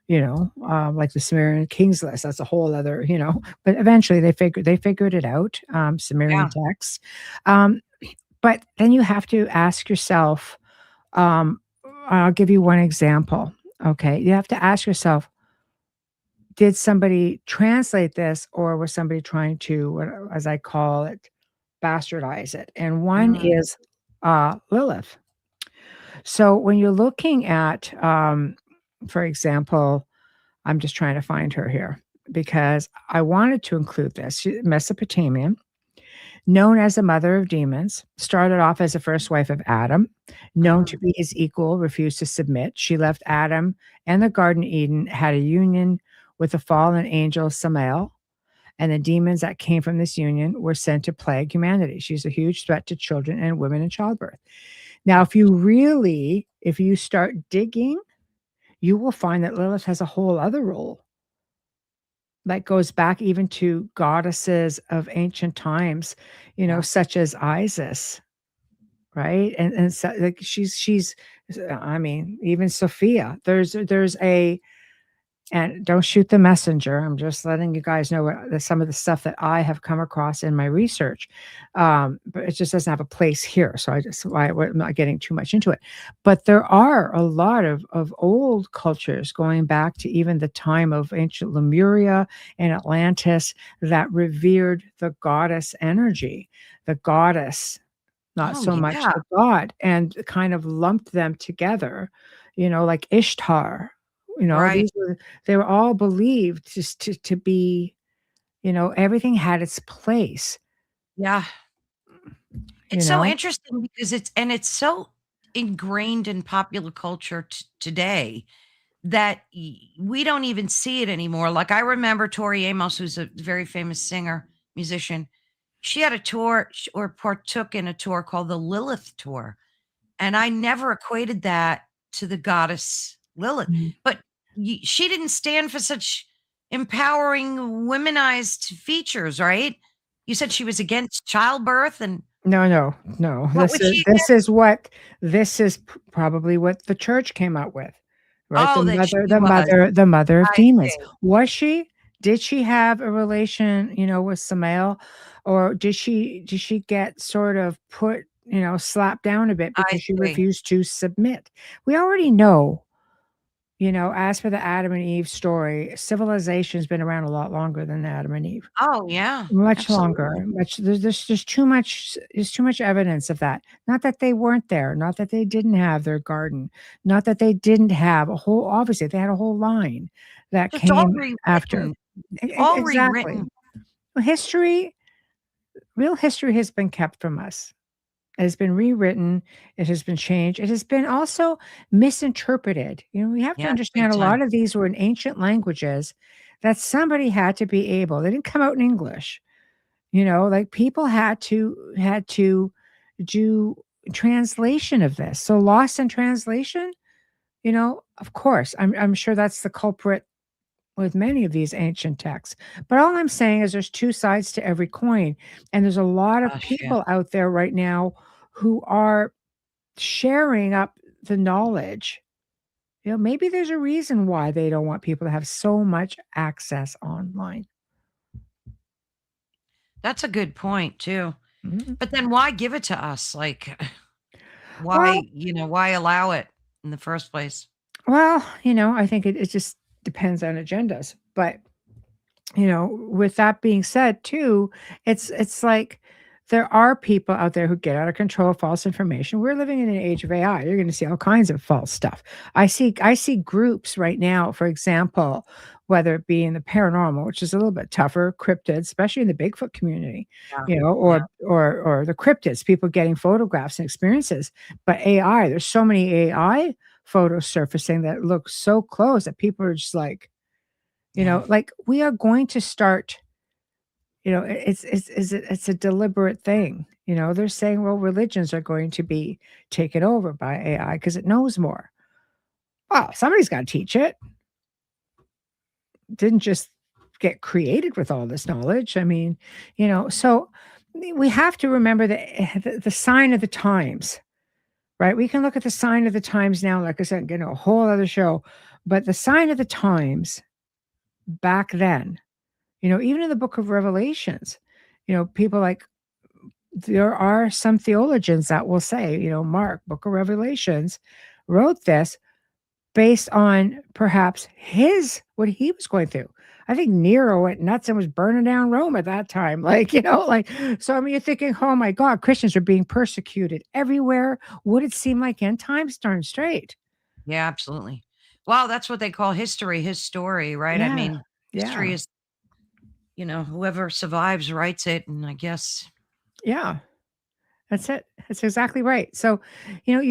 like the Sumerian King's List. That's a whole other, but eventually they figured it out, Sumerian Yeah. texts. Um, but then you have to ask yourself, um, I'll give you one example. Okay. You have to ask yourself, did somebody translate this, or was somebody trying to, as I call it, bastardize it? And one Mm. is Lilith. So when you're looking at, for example, I'm just trying to find her here because I wanted to include this. Mesopotamian, known as the mother of demons, started off as the first wife of Adam, known to Mm. be his equal, refused to submit. She left Adam and the Garden of Eden, had a union with the fallen angel Samael, and the demons that came from this union were sent to plague humanity. She's a huge threat to children and women in childbirth. Now, if you start digging, you will find that Lilith has a whole other role that goes back even to goddesses of ancient times, Yeah. such as Isis, right? And so, like, she's I mean, even Sophia. There's a and don't shoot the messenger. I'm just letting you guys know some of the stuff that I have come across in my research. But it just doesn't have a place here. So I'm not getting too much into it. But there are a lot of old cultures going back to even the time of ancient Lemuria and Atlantis that revered the goddess energy, the goddess, not Oh, so much yeah. the god, and kind of lumped them together, like Ishtar. Right. They were all believed just to be, everything had its place, Yeah. you It's so know? interesting because it's so ingrained in popular culture today that we don't even see it anymore. Like I remember Tori Amos, who's a very famous singer, musician. she had a tour or partook in a tour called the Lilith tour. And I never equated that to the goddess Lilith. Mhm. But she didn't stand for such empowering womanized features, right? You said she was against childbirth, and No, no, no. what was she This against? is what this is probably what the church came up with, right? Oh, that she was. The mother of I demons. see. Was she? Did she have a relation, with Samael, or did she get sort of put, slapped down a bit I because she see. refused to submit? We already know, as for the Adam and Eve story, civilization's been around a lot longer than Adam and Eve. Oh, yeah, Much longer, absolutely. much there's just too much evidence of that. Not that they weren't there, not that they didn't have their garden, not that they didn't have a whole obviously, they had a whole line that It's all came after. rewritten, all Exactly. rewritten. History real history has been kept from us. It has been rewritten, it has been changed, it has been also misinterpreted. We have to Yes, big understand a time. lot of these were in ancient languages that somebody had to be able they didn't come out in English. Like people had to do translation of this. So lost in translation, of course, I'm sure that's the culprit with many of these ancient texts. But all I'm saying is there's two sides to every coin. And there's a lot of Gosh, yeah. people out there right now who are sharing up the knowledge. Maybe there's a reason why they don't want people to have so much access online. That's a good point too. Mhm. But then why give it to us? Like, Well, why allow it in the first place? I think it just depends on agendas. But with that being said too, it's like there are people out there who get out of control of false information. We're living in an age of AI. You're going to see all kinds of false stuff. I see groups right now, for example, whether it be in the paranormal, which is a little bit tougher, cryptids, especially in the Bigfoot community, Yeah, yeah, or the cryptids, people getting photographs and experiences. But AI, there's so many AI photos surfacing that look so close that people are just like, yeah. like, we are going to start, it's a deliberate thing. They're saying, well, religions are going to be taken over by AI because it knows more. Well, somebody's got to teach it. Didn't just get created with all this knowledge. I mean, so we have to remember the sign of the times, right? We can look at the sign of the times now, like I said, a whole other show, but the sign of the times back then, even in the book of Revelations, people like there are some theologians that will say, Mark, book of Revelations, wrote this based on perhaps what he was going through. I think Nero went nuts and was burning down Rome at that time. Like, so I mean, you're thinking, oh my God, Christians are being persecuted everywhere. Would it seem like end times? Darn straight. Yeah, absolutely. Well, that's what they call history, his story, right? I Yeah. mean, history Yeah. is, whoever survives writes it, and I guess Yeah. That's it. That's exactly right. So,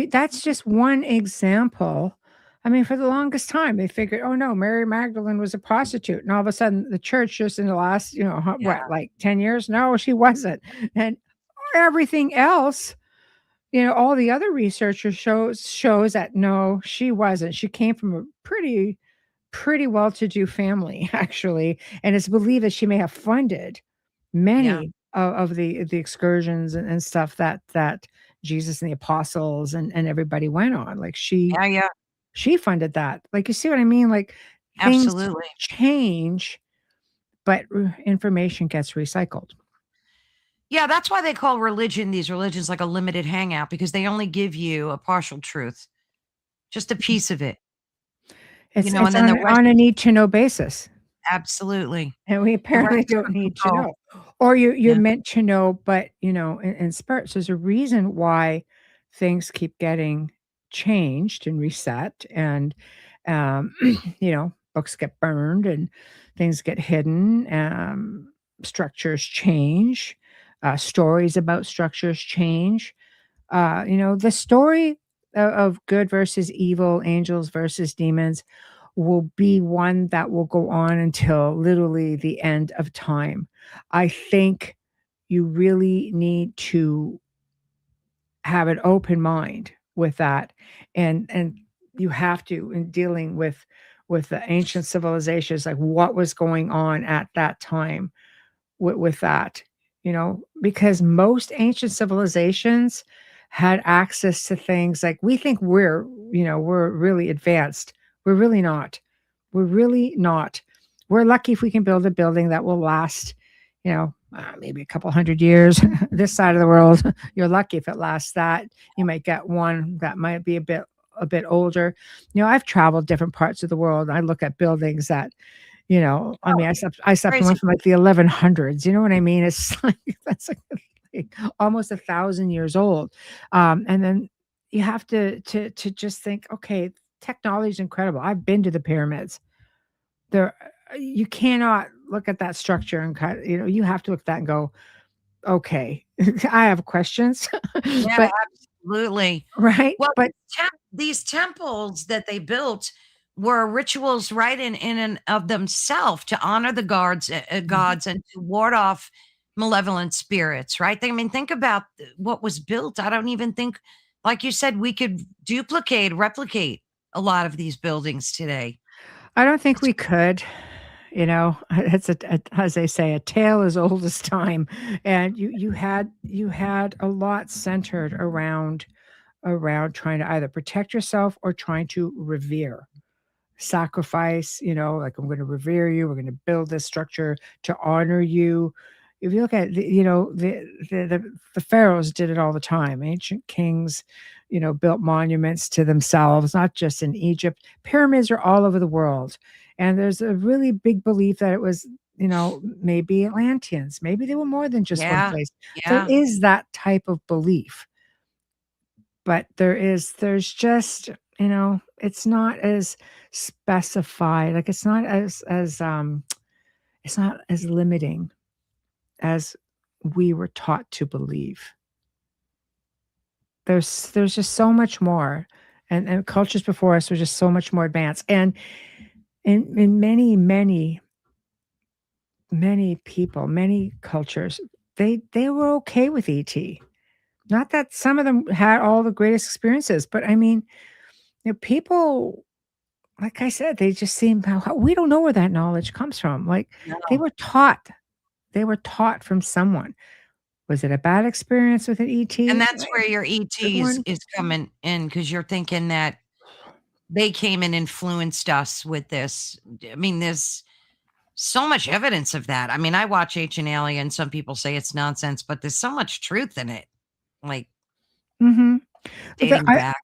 that's just one example. I mean, for the longest time, they figured, oh no, Mary Magdalene was a prostitute. And all of a sudden, the church just in the last, yeah, like 10 years? No, she wasn't. And everything else, all the other researchers shows that no, she wasn't. She came from a pretty well-to-do family, actually, and it's believed that she may have funded yeah, many of the excursions and stuff that Jesus and the apostles and everybody went on. Like, yeah, yeah, she funded that. Like, you see what I mean? Like, things absolutely. change, but information gets recycled. Yeah, that's why they call these religions like a limited hangout because they only give you a partial truth, just a piece of it, It's and then the rest, on a need to know basis. absolutely. And we The rest apparently is don't for need to control. know. Or you're Yeah, meant to know, but, in spurts. There's a reason why things keep getting changed and reset and, um, books get burned and things get hidden, structures change, stories about structures change. The story of good versus evil, angels versus demons will be one that will go on until literally the end of time. I think, you really need to have an open mind with that, and you have to, in dealing with the ancient civilizations, like what was going on at that time with that, because most ancient civilizations had access to things like we think we're really advanced. We're really not. We're really not. We're lucky if we can build a building that will last, maybe a couple hundred years. This side of the world, you're lucky if it lasts that. You might get one that might be a bit older. I've traveled different parts of the world. I look at buildings that, I Oh, mean, I slept in one crazy. from like the 1100s. You know what I mean? It's like that's like almost 1,000 years old, and then you have to just think, okay, technology is incredible. I've been to the pyramids. There, you cannot look at that structure and you have to look at that and go, okay, I have questions, Yeah, but absolutely. right, Well, but these temples that they built were rituals right in and of themselves to honor the Mhm. gods and to ward off malevolent spirits, right? I mean, think about what was built. I don't even think, like you said, we could replicate a lot of these buildings today. I don't think It's we could. It's as they say, a tale as old as time, and you had a lot centered around trying to either protect yourself or trying to revere. Sacrifice, like, I'm going to revere you. We're going to build this structure to honor you. If you look at the pharaohs did it all the time. Ancient kings, built monuments to themselves, not just in Egypt. Pyramids are all over the world, and there's a really big belief that it was, maybe Atlanteans. Maybe they were more than just one yeah, place. There yeah, is that type of belief, but there's just, it's not as specified, like, it's not as limiting as we were taught to believe. There's just so much more, and cultures before us were just so much more advanced, and in many people, many cultures, they were okay with ET. Not that some of them had all the greatest experiences, but I mean, people, like I said, they just seem, how we don't know where that knowledge comes from. Like, they no. were taught. They were taught from someone. Was it a bad experience with an And ET? that's where your Good ET one? is coming in because you're thinking that they came and influenced us with this. I mean, there's so much evidence of that. I mean, I watch Ancient Alien. Some people say it's nonsense, but there's so much truth in it, like Mhm. But dating back.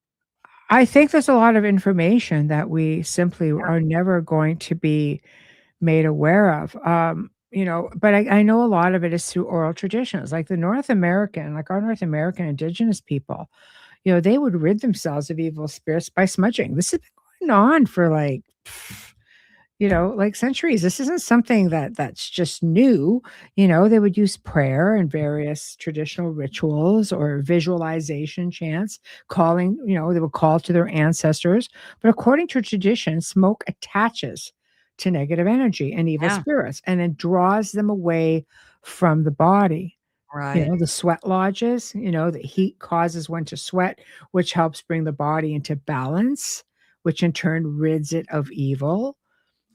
I think there's a lot of information that we simply are never going to be made aware of. But I know a lot of it is through oral traditions, like our North American indigenous people, they would rid themselves of evil spirits by smudging. This has been going on for like, like centuries. This isn't something that's just new. They would use prayer and various traditional rituals or visualization chants, they would call to their ancestors. But according to tradition, smoke attaches to negative energy and evil Yeah, spirits and then draws them away from the body. right. The sweat lodges, the heat causes one to sweat, which helps bring the body into balance, which in turn rids it of evil,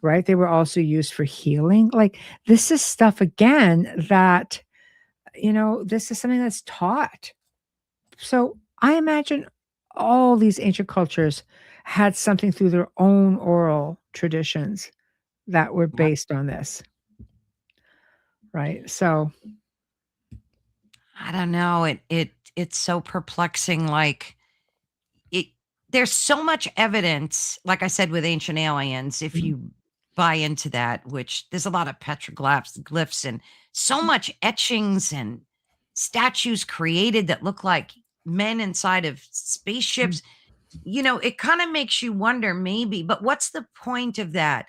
right? They were also used for healing. Like, this is stuff again that, this is something that's taught. So I imagine all these ancient cultures had something through their own oral traditions that were Yeah. based on this, right? So, I don't know. It's so perplexing. Like it, there's so much evidence. Like I said with Ancient Aliens, if mm, you buy into that, which there's a lot of petroglyphs, glyphs, and so much etchings and statues created that look like men inside of mm. spaceships. It kind of makes you wonder maybe, but what's the point of that?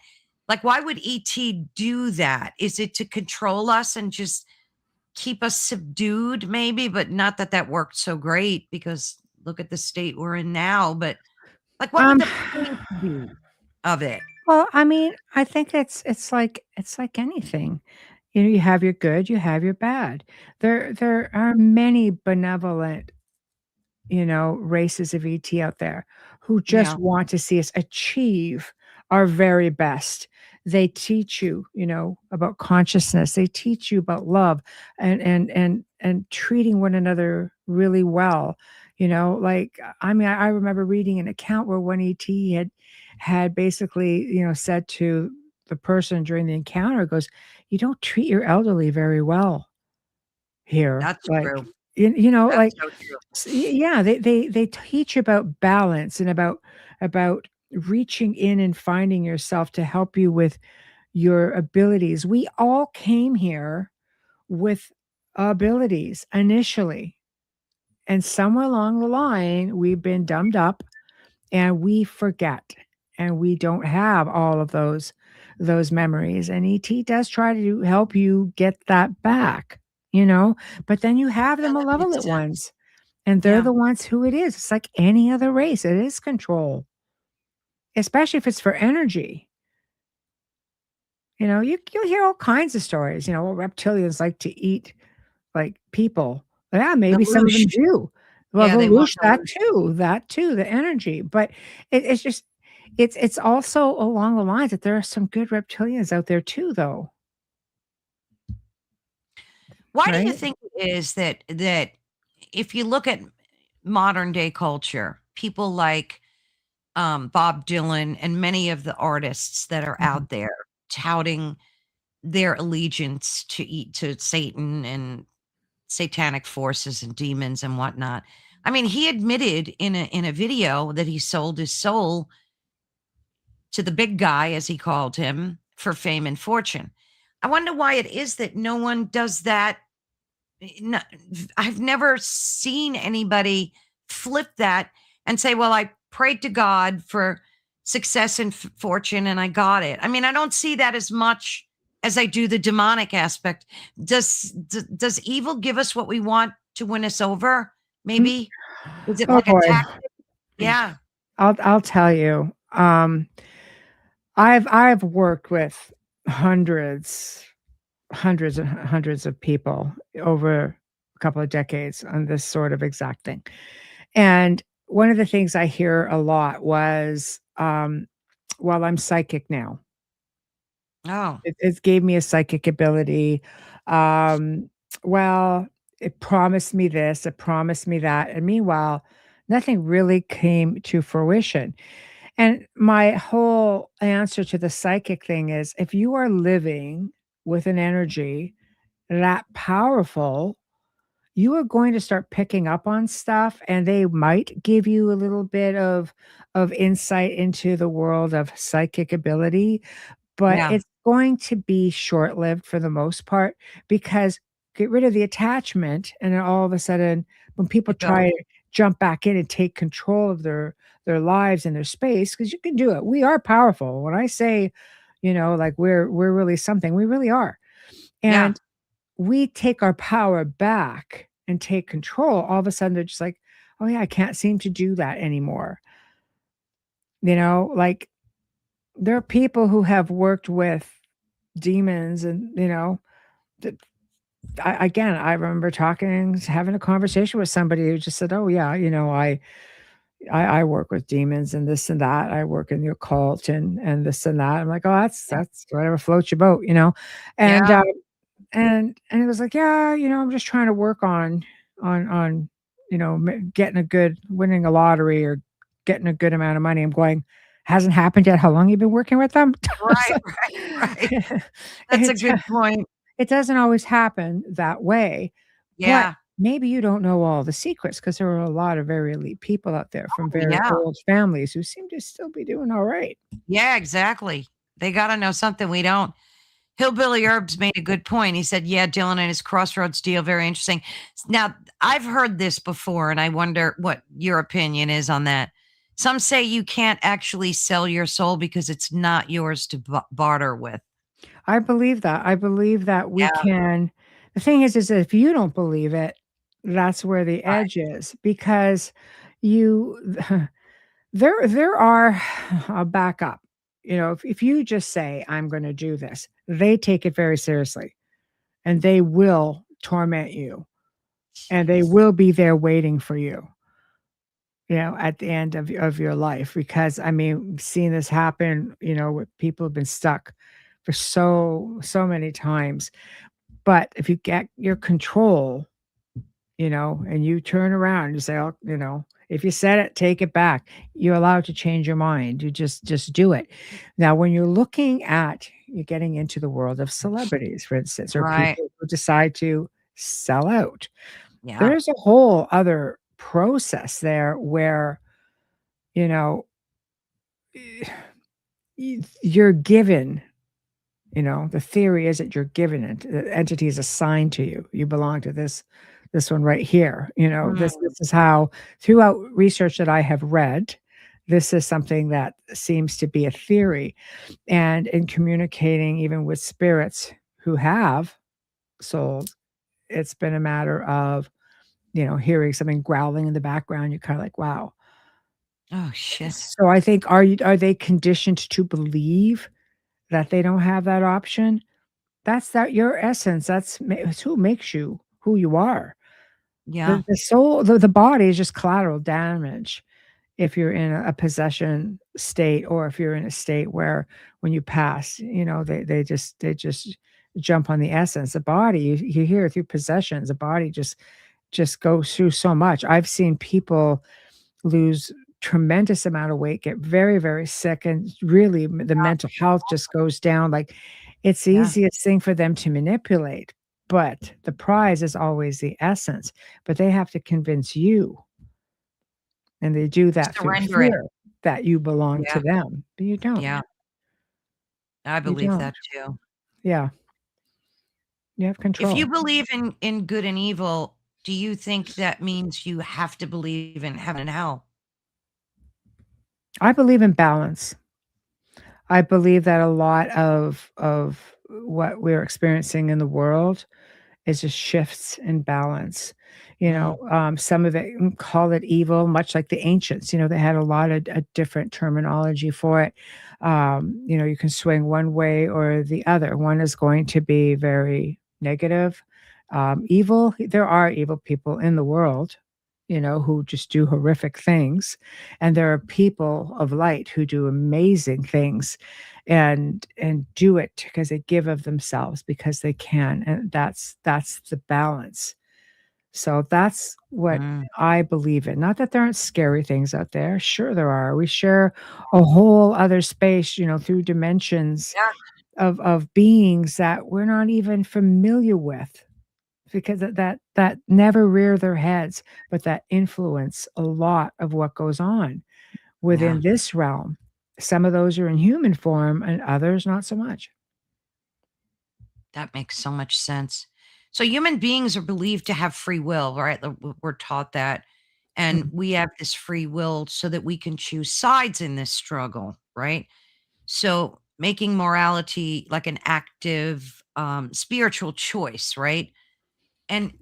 Like, why would ET do that? Is it to control us and just keep us subdued, maybe? But not that that worked so great because look at the state we're in now. But like, what would um, the point be of it? well, I mean, I think it's like anything. You know, you have your good, you have your bad. There are many benevolent, races of ET out there who just Yeah, want to see us achieve our very best. They teach you, about consciousness. They teach you about love and treating one another really well. Like I mean, I remember reading an account where one ET had basically, said to the person during the encounter, goes, "You don't treat your elderly very well here." that's Like, true. That's like so true. yeah, they teach about balance and about reaching in and finding yourself to help you with your abilities. We all came here with abilities initially, and somewhere along the line, we've been dumbed up and we forget, and we don't have all of those memories, and ET does try to help you get that back, but then you have the Yeah, that makes malevolent sense. ones, and they're Yeah. the ones who it is. It's like any other race. It is control, especially if it's for energy. You'll hear all kinds of stories, what reptilians like to eat, like, people. Yeah, The maybe some of them loosh. do. Well, Yeah, the they want loosh, the loosh. that too, the energy, but it's just it's also along the lines that there are some good reptilians out there too, though, Why do you right? think it is that if you look at modern day culture, people like Bob Dylan and many of the artists that are Mhm. out there touting their allegiance to Satan and satanic forces and demons and whatnot. I mean, he admitted in a video that he sold his soul to the big guy, as he called him, for fame and fortune. I wonder why it is that no one does that. No, I've never seen anybody flip that and say, "Well, I prayed to God for success and fortune, and I got it." I mean, I don't see that as much as I do the demonic aspect. Does evil give us what we want to win us over? Mm, Maybe is it oh like a boy. tactic? Yeah. I'll tell you, I've worked with hundreds hundreds and hundreds of people over a couple of decades on this sort of exact thing. And one of the things I hear a lot was, "Well, I'm psychic now. Oh, It gave me a psychic ability. Um, well, it promised me this, it promised me that." And meanwhile, nothing really came to fruition. And my whole answer to the psychic thing is if you are living with an energy that powerful, you are going to start picking up on stuff, and they might give you a little bit of insight into the world of psychic ability, but yeah. it's going to be short-lived for the most part, because get rid of the attachment, and then all of a sudden, when people It goes. try to jump back in and take control of their lives and their space, because you can do it. We are powerful. When I say, like, we're really something, we really are. Yeah. And we take our power back and take control, all of a sudden they're just like, "Oh, yeah, I can't seem to do that anymore." Like, there are people who have worked with demons and, that I remember talking having a conversation with somebody who just said, "Oh, yeah, I work with demons and this and that. I work in the occult and this and that." I'm like, "Oh, Yeah. that's whatever floats your boat." And, Yeah. and it was like, "Yeah, I'm just trying to work on, getting a good winning a lottery or getting a good amount of money." I'm going, "Hasn't happened yet. How long you been working with them?" It's Right, like, right, right. That's a it good point. it doesn't always happen that way, but Yeah. maybe you don't know all the secrets, because there are a lot of very elite people out there from Oh, very yeah. old families who seem to still be doing all right. Yeah, exactly. They gotta know something we don't. Hillbilly Herbs made a good point. He said, "Yeah, Dylan and his Crossroads deal, very interesting." Now, I've heard this before, and I wonder what your opinion is on that. Some say you can't actually sell your soul because it's not yours to barter with. I believe that. I believe that we Yeah, can. The thing is that if you don't believe it, that's where the right. edge is, because you there are I'll back up. If you just say, "I'm gonna do this," they take it very seriously. and they will torment you, and they will be there waiting for you, at the end of your life. Because, I mean, seeing this happen, with people who've been stuck for so many times. But if you get your control, and you turn around and you say, "Oh," if you said it, take it back. You're allowed to change your mind. You just do it. Now, when you're getting into the world of celebrities, for instance, or Right. people who decide to sell out, Yeah. there's a whole other process there where, you know, you're given. The theory is that you're given it. The entity is assigned to you. You belong to this one right here. Mm, This is how, throughout research that I have read, this is something that seems to be a theory. And in communicating even with spirits who have souls, it's been a matter of, hearing something growling in the background. You're kind of like, wow. oh, shit. So I think, are they conditioned to believe that they don't have that option? That's that your essence, it's who makes you who you are. Yeah. The soul, the body is just collateral damage if you're in a possession state, or if you're in a state where when you pass, they just jump on the essence. The body, you hear through possessions, the body just goes through so much. I've seen people lose tremendous amount of weight, get very, very sick, and really the mental health just goes down. Like, it's the Yeah. easiest thing for them to manipulate, but the prize is always the essence. But they have to convince you, and they do that through Surrender it. fear that you belong to Yeah. them, but you don't. Yeah. I You believe don't. that too. Yeah, you have If you control. believe in good and evil, do you think that means you have to believe in heaven and hell? I believe in balance. I believe that a lot of what we're experiencing in the world is just shifts in balance. Mm, Some of it, call it evil, much like the ancients. They had a lot of different terminology for it. You can swing one way or the other. One is going to be very negative, evil. There are evil people in the world, who just do horrific things, and there are people of light who do amazing things, and do it because they give of themselves because they can, and that's the balance. So that's what mm. I believe in. Not that there aren't scary things out there. Sure there are. We share a whole other space, through dimensions Yeah. of beings that we're not even familiar with, because that never rear their heads, but that influence a lot of what goes on Yeah. within this realm. Some of those are in human form and others not so much. That makes so much sense. So human beings are believed to have free will, right? We're taught that. And Mm. we have this free will so that we can choose sides in this struggle, right? So making morality like an active spiritual choice, right? And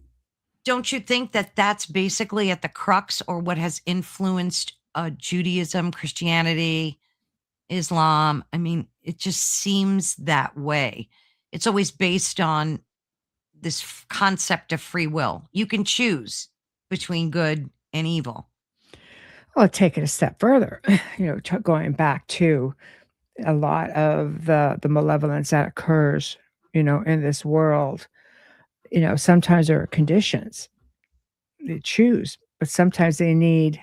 don't you think that that's basically at the crux or what has influenced Judaism, Christianity, Islam? I mean, it just seems that way. It's always based on this concept of free will. You can choose between good and evil. Well, take it a step further, going back to a lot of the malevolence that occurs, in this world. Sometimes there are conditions they choose, but sometimes they need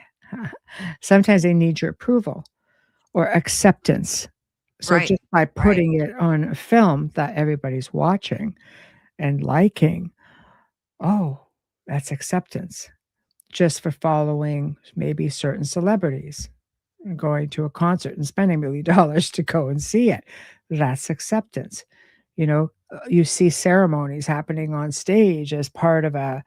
your approval or acceptance. So Right. just by Right. putting it on a film that everybody's watching and liking, oh, that's acceptance. Just for following maybe certain celebrities, and going to a concert and spending $1,000,000 to go and see it. That's acceptance. You see ceremonies happening on stage as part of a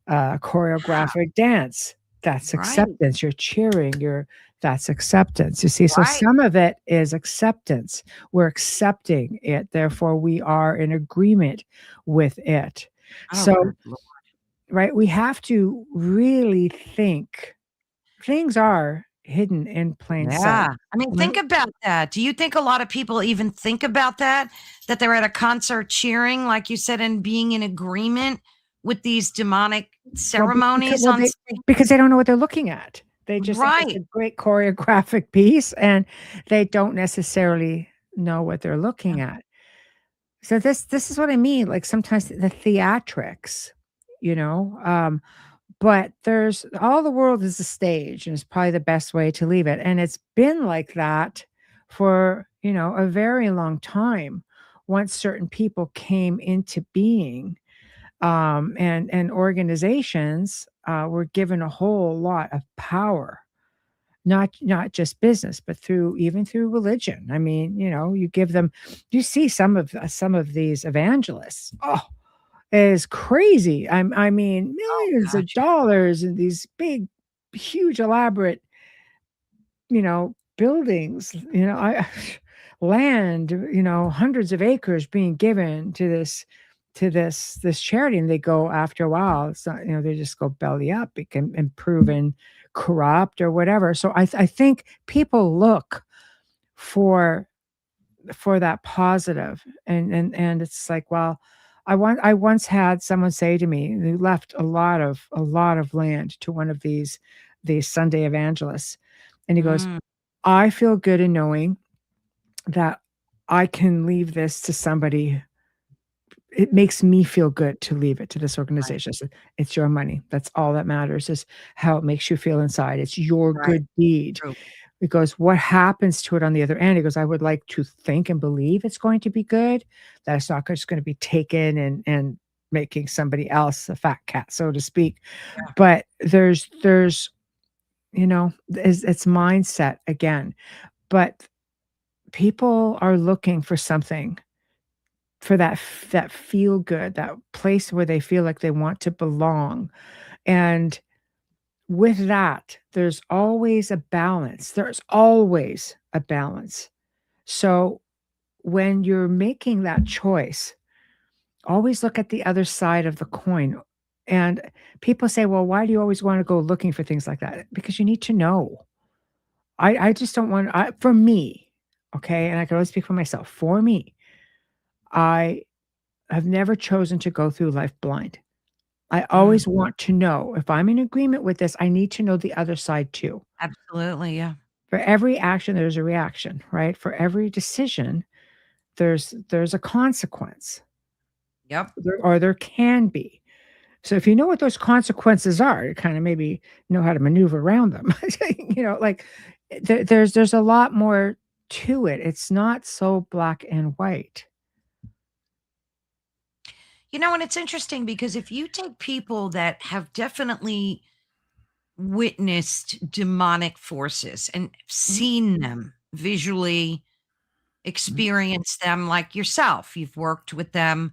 choreographic dance. That's Right. acceptance. You're cheering, that's acceptance. You see, so Right. some of it is acceptance. We're accepting it, therefore we are in agreement with it. Oh, So, good lord. right, we have to really think. Things are, hidden in plain sight. Yeah. I mean, think When about that. Do you think a lot of people even think about that? That they're at a concert cheering, like you said, and being in agreement with these demonic well, becau ceremonies well, on they stage? because they don't know what they're looking at. They just think it's a Right. great choreographic piece, and they don't necessarily know what they're Yeah. looking at. So this is what I mean, like, sometimes the theatrics, you know, but there's all the world is a stage, and it's probably the best way to leave it, and it's been like that for, a very long time once certain people came into being, and organizations, were given a whole lot of power, not just business, but through religion. I mean, you give them you see some of these evangelists. Oh, it is crazy. I mean, Oh millions of gosh. dollars in these big, huge, elaborate, buildings, I land, hundreds of acres being given to this charity, and they go after a while. It's not, they just go belly up, become and proven corrupt or whatever. So I think people look for that positive, and it's like, well, I once had someone say to me, who left a lot of land to one of these Sunday evangelists, and he goes, Mm, "I feel good in knowing that I can leave this to somebody. It makes me feel good to leave it to this right. organization." I said, "It's your money. That's all that matters is how it makes you feel inside. It's your Right. good deed." True. He goes, "What happens to it on the other end?" He goes, "I would like to think and believe it's going to be good, that it's not just gonna be taken and making somebody else a fat cat, so to speak." Yeah. But there's, it's mindset again, but people are looking for something, for that feel good, that place where they feel like they want to belong, and with that, there's always a balance. There's always a balance. So when you're making that choice, always look at the other side of the coin. And people say, well, why do you always want to go looking for things like that? Because you need to know. I just don't want, for me, okay, and I can only speak for myself. For me, I have never chosen to go through life blind. I Mm, always want to know if I'm in agreement with this, I need to know the other side too. absolutely. Yeah. For every action, there's a reaction, right? For every decision, there's a consequence, Yep. or there can be. So if you know what those consequences are, you kind of maybe know how to maneuver around them. Like there's a lot more to it. It's not so black and white. And it's interesting because if you take people that have definitely witnessed demonic forces and Mhm, seen them visually, mhm, experienced them like yourself, you've worked with them.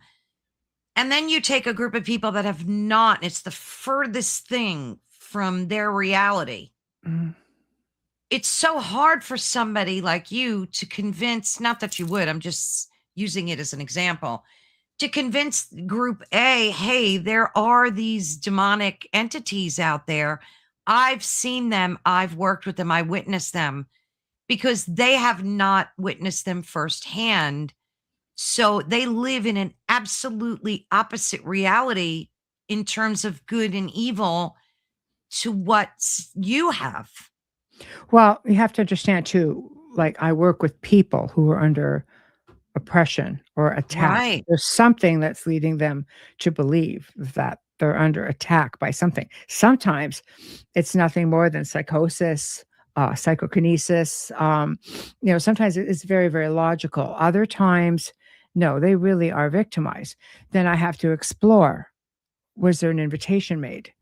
And then you take a group of people that have not, and it's the furthest thing from their reality. mhm, It's so hard for somebody like you to convince, not that you would, I'm just using it as an example, to convince group A, hey, there are these demonic entities out there. I've seen them, I've worked with them, I witnessed them because they have not witnessed them firsthand. So they live in an absolutely opposite reality in terms of good and evil to what you have. Well, you have to understand too, like I work with people who are under oppression or attack. Right. There's something that's leading them to believe that they're under attack by something. Sometimes it's nothing more than psychosis, psychokinesis. Sometimes it's very, very logical. Other times, no, they really are victimized. Then I have to explore, was there an invitation made?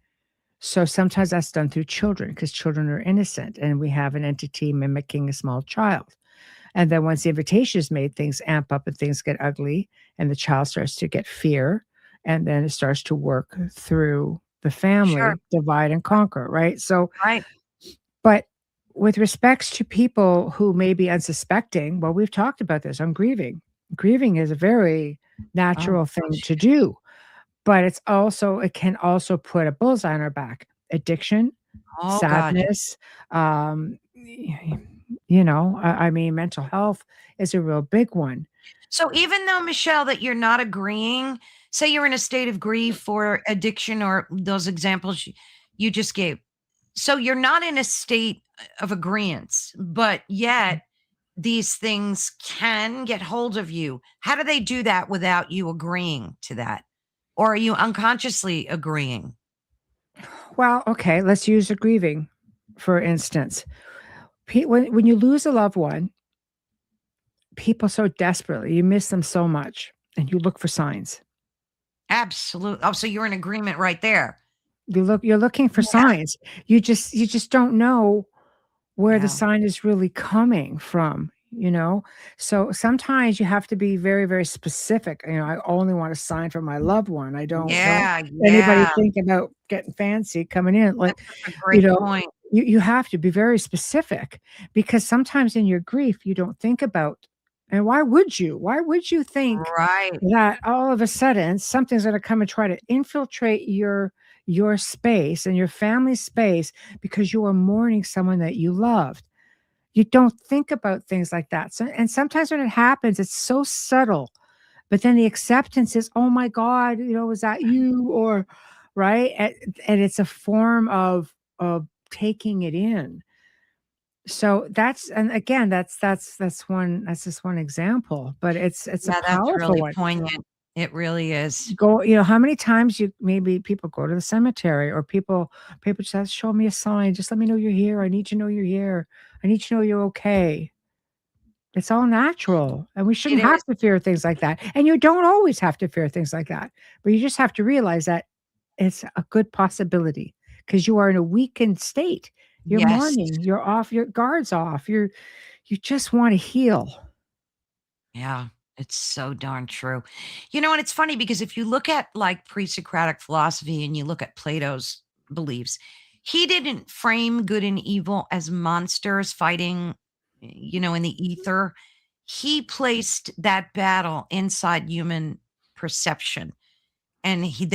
So sometimes that's done through children because children are innocent and we have an entity mimicking a small child. And then once the invitation is made, things amp up and things get ugly, and the child starts to get fear, and then it starts to work through the Sure. family, divide and conquer, right? So, Right. but with respects to people who may be unsuspecting, well, we've talked about this on grieving. Grieving is a very Oh natural thing gosh. to do, but it can also put a bullseye on our back. Addiction, Oh God. sadness, you know, I mean, mental health is a real big one. So even though, Michelle, that you're not agreeing, say you're in a state of grief for addiction or those examples you just gave. So you're not in a state of agreement, but yet these things can get hold of you. How do they do that without you agreeing to that? Or are you unconsciously agreeing? Well, okay, let's use a grieving, for instance. When you lose a loved one, people so desperately, you miss them so much, and you look for signs. Absolutely. Oh, so you're in agreement right there. You're looking for Yeah. signs. You just don't know where the Yeah. sign is really coming from, you know? So sometimes you have to be very, very specific. You know, I only want a sign from my loved one. I don't Yeah. anybody Yeah. think about getting fancy coming in. Like, That's such a you great know, point. you have to be very specific because sometimes in your grief you don't think about, and why would you? Why would you think Right. that all of a sudden something's going to come and try to infiltrate your space and your family's space because you are mourning someone that you loved? You don't think about things like that. So, and sometimes when it happens, it's so subtle, but then the acceptance is, oh my God, you know, was that you? Or right. And it's a form of taking it in. So that's, and again, that's just one example, but it's a Yeah, that's powerful really one. poignant. It really is. Go, you know, how many times you maybe people go to the cemetery, or people just have, show me a sign, just let me know you're here. I need to know you're here. I need to know you're okay. It's all natural, and we It shouldn't have is. to fear things like that. And you don't always have to fear things like that, but you just have to realize that it's a good possibility because you are in a weakened state. You're Yes. mourning. You're off. Your guard's off. You just want to heal. Yeah, it's so darn true. You know, and it's funny because if you look at like pre-Socratic philosophy and you look at Plato's beliefs, he didn't frame good and evil as monsters fighting, in the ether. He placed that battle inside human perception. And he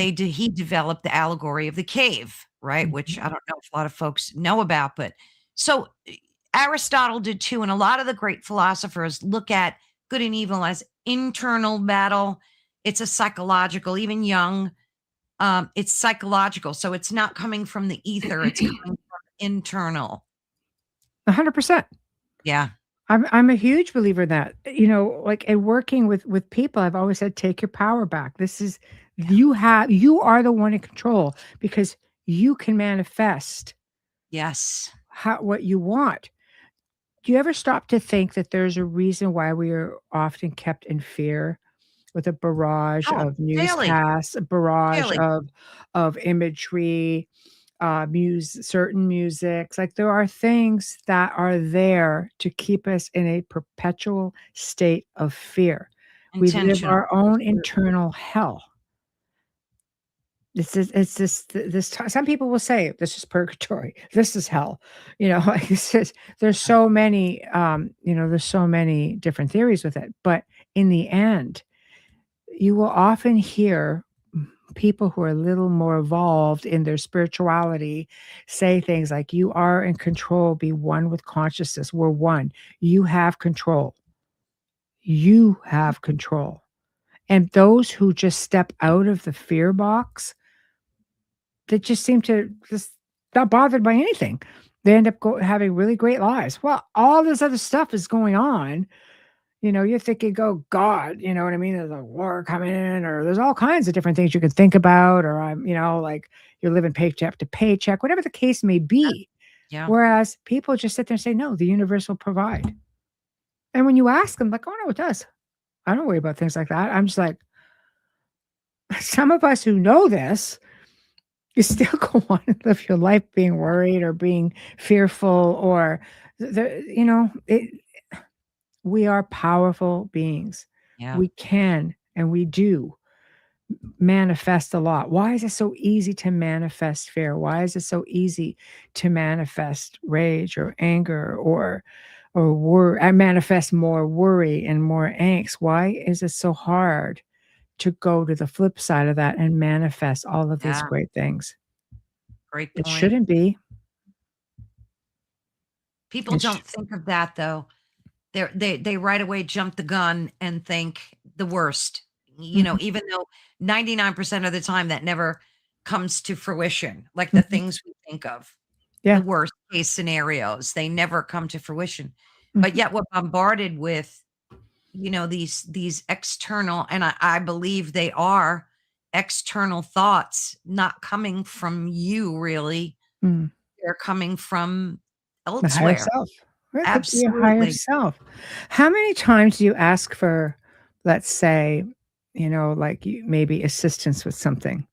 developed the allegory of the cave, right? Which I Mhm. don't know if a lot of folks know about, but so Aristotle did too, and a lot of the great philosophers look at good and evil as internal battle. It's a psychological, even Jung, it's psychological. So it's not coming from the ether, it's coming from internal. 100%. Yeah. I'm a huge believer in that. You know, like, and working with people, I've always said, take your power back. This is, Yeah. you are the one in control because you can manifest Yes. what you want. Do you ever stop to think that there's a reason why we are often kept in fear with a barrage Oh, of daily, newscasts, a barrage daily. of imagery, certain musics? Like, there are things that are there to keep us in a perpetual state of fear. We live Intentional. our own Absolutely. internal hell. It's just some people will say this is purgatory. This is hell. You know, like, there's so many, there's so many different theories with it. But in the end, you will often hear people who are a little more evolved in their spirituality say things like, you are in control, be one with consciousness. We're one. You have control. You have control. And those who just step out of the fear box, that just seem to just not bothered by anything. They end up having really great lives. Well, all this other stuff is going on. You know, you're thinking, "Oh God," you know what I mean? There's a war coming in, or there's all kinds of different things you can think about, or like, you're living paycheck to paycheck, whatever the case may be. Yeah. Whereas people just sit there and say, "No, the universe will provide." And when you ask them, like, "Oh no, it does. I don't worry about things like that." I'm just like, some of us who know this, you still go on and live your life being worried or being fearful, or we are powerful beings. Yeah. We can and we do manifest a lot. Why is it so easy to manifest fear? Why is it so easy to manifest rage or anger, or worry? I manifest more worry and more angst. Why is it so hard to go to the flip side of that and manifest all of these Yeah. great things? Great It point. shouldn't be. People It's don't think of that though. They right away jump the gun and think the worst. mhm, Even though 99% of the time that never comes to fruition, like the mhm. things we think of, the Yeah. worst case scenarios, they never come to fruition. But Mhm, yet we're bombarded with, these external, and I believe they are external thoughts not coming from you really. mm. They're coming from The higher elsewhere. self. Well, it could be your higher Absolutely. self. How many times do you ask for, let's say, like, you maybe assistance with something?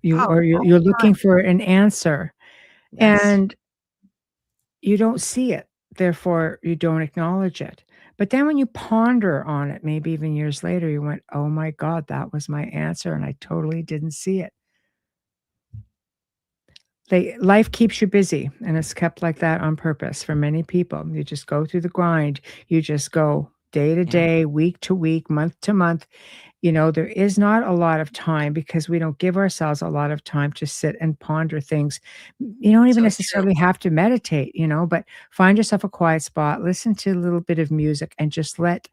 You Oh, or you're all you're the looking time. for an answer, Yes. and you don't see it, therefore, you don't acknowledge it. But then when you ponder on it, maybe even years later, you went, "Oh my god, that was my answer, and I totally didn't see it." Life keeps you busy, and it's kept like that on purpose for many people. You just go through the grind. You just go day to Yeah. day, week to week, month to month. There is not a lot of time because we don't give ourselves a lot of time to sit and ponder things. You don't even So true. necessarily have to meditate, but find yourself a quiet spot, listen to a little bit of music, and just let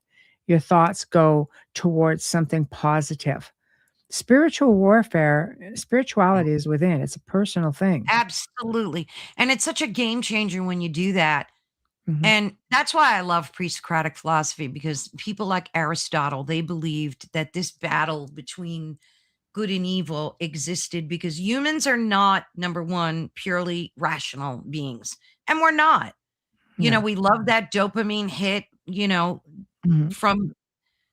your thoughts go towards something positive. Yeah. Spirituality is within, it's a personal thing. Absolutely. And it's such a game changer when you do that. Mhm, And that's why I love pre-Socratic philosophy, because people like Aristotle, they believed that this battle between good and evil existed because humans are not, number one, purely rational beings. And we're not. no. We love that dopamine hit, Mhm, from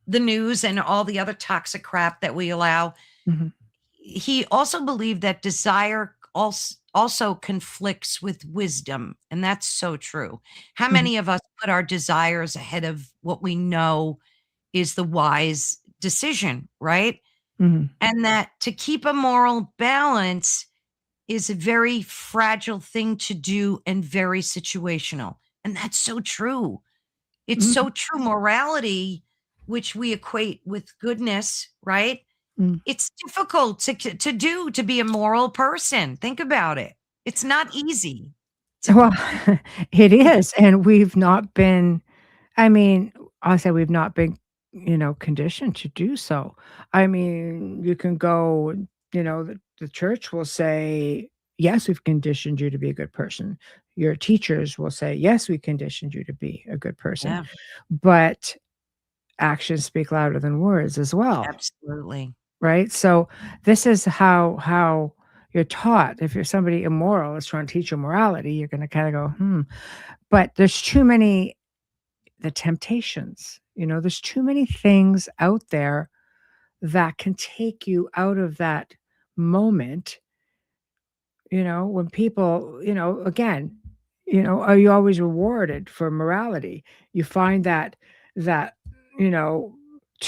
the news and all the other toxic crap that we allow. mhm, He also believed that desire also conflicts with wisdom. And that's so true. How mhm, many of us put our desires ahead of what we know is the wise decision, right? mhm. And that to keep a moral balance is a very fragile thing to do and very situational. And that's so true. It's Mhm, so true. Morality, which we equate with goodness, right? mm. It's difficult to do, to be a moral person. Think about it. It's not easy. To Well, it is, and we've not been I mean, I'll say we've not been, conditioned to do so. I mean, you can go, the church will say, "Yes, we've conditioned you to be a good person." Your teachers will say, "Yes, we conditioned you to be a good person." Yeah, But actions speak louder than words as well, absolutely. right? So this is how you're taught. If you're somebody immoral is trying to teach you morality, you're gonna kinda go, "Hmm." But there's too many the temptations, there's too many things out there that can take you out of that moment, when people, again, are you always rewarded for morality? You find that, you know,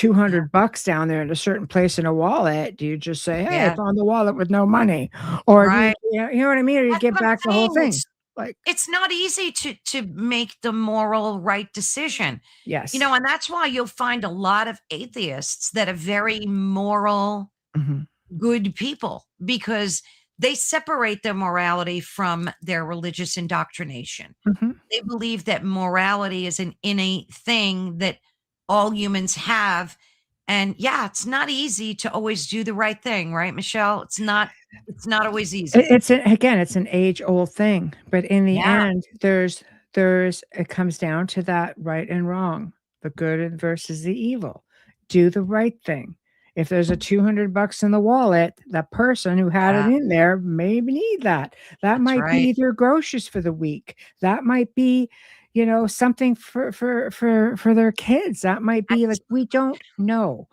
Yeah, 200 bucks down there in a certain place in a wallet. Do you just say, "Hey, I yeah, found the wallet with no money," or do you, right. you know what I mean? Or you That's give what I'm back the whole saying. thing? It's Like, it's not easy to make the moral right decision. yes. And that's why you'll find a lot of atheists that are very moral, Mhm. good people, because they separate their morality from their religious indoctrination. Mhm. They believe that morality is an innate thing that all humans have. And yeah, it's not easy to always do the right thing, right, Michelle? It's not always easy. It's an age-old thing, but in the Yeah, end, there's it comes down to that right and wrong, the good and versus the evil. Do the right thing. If there's a 200 bucks in the wallet, that person who had it yeah, in there maybe need that. That that's might right. be their groceries for the week. That might be, something for their kids. That might be like, That's we don't know.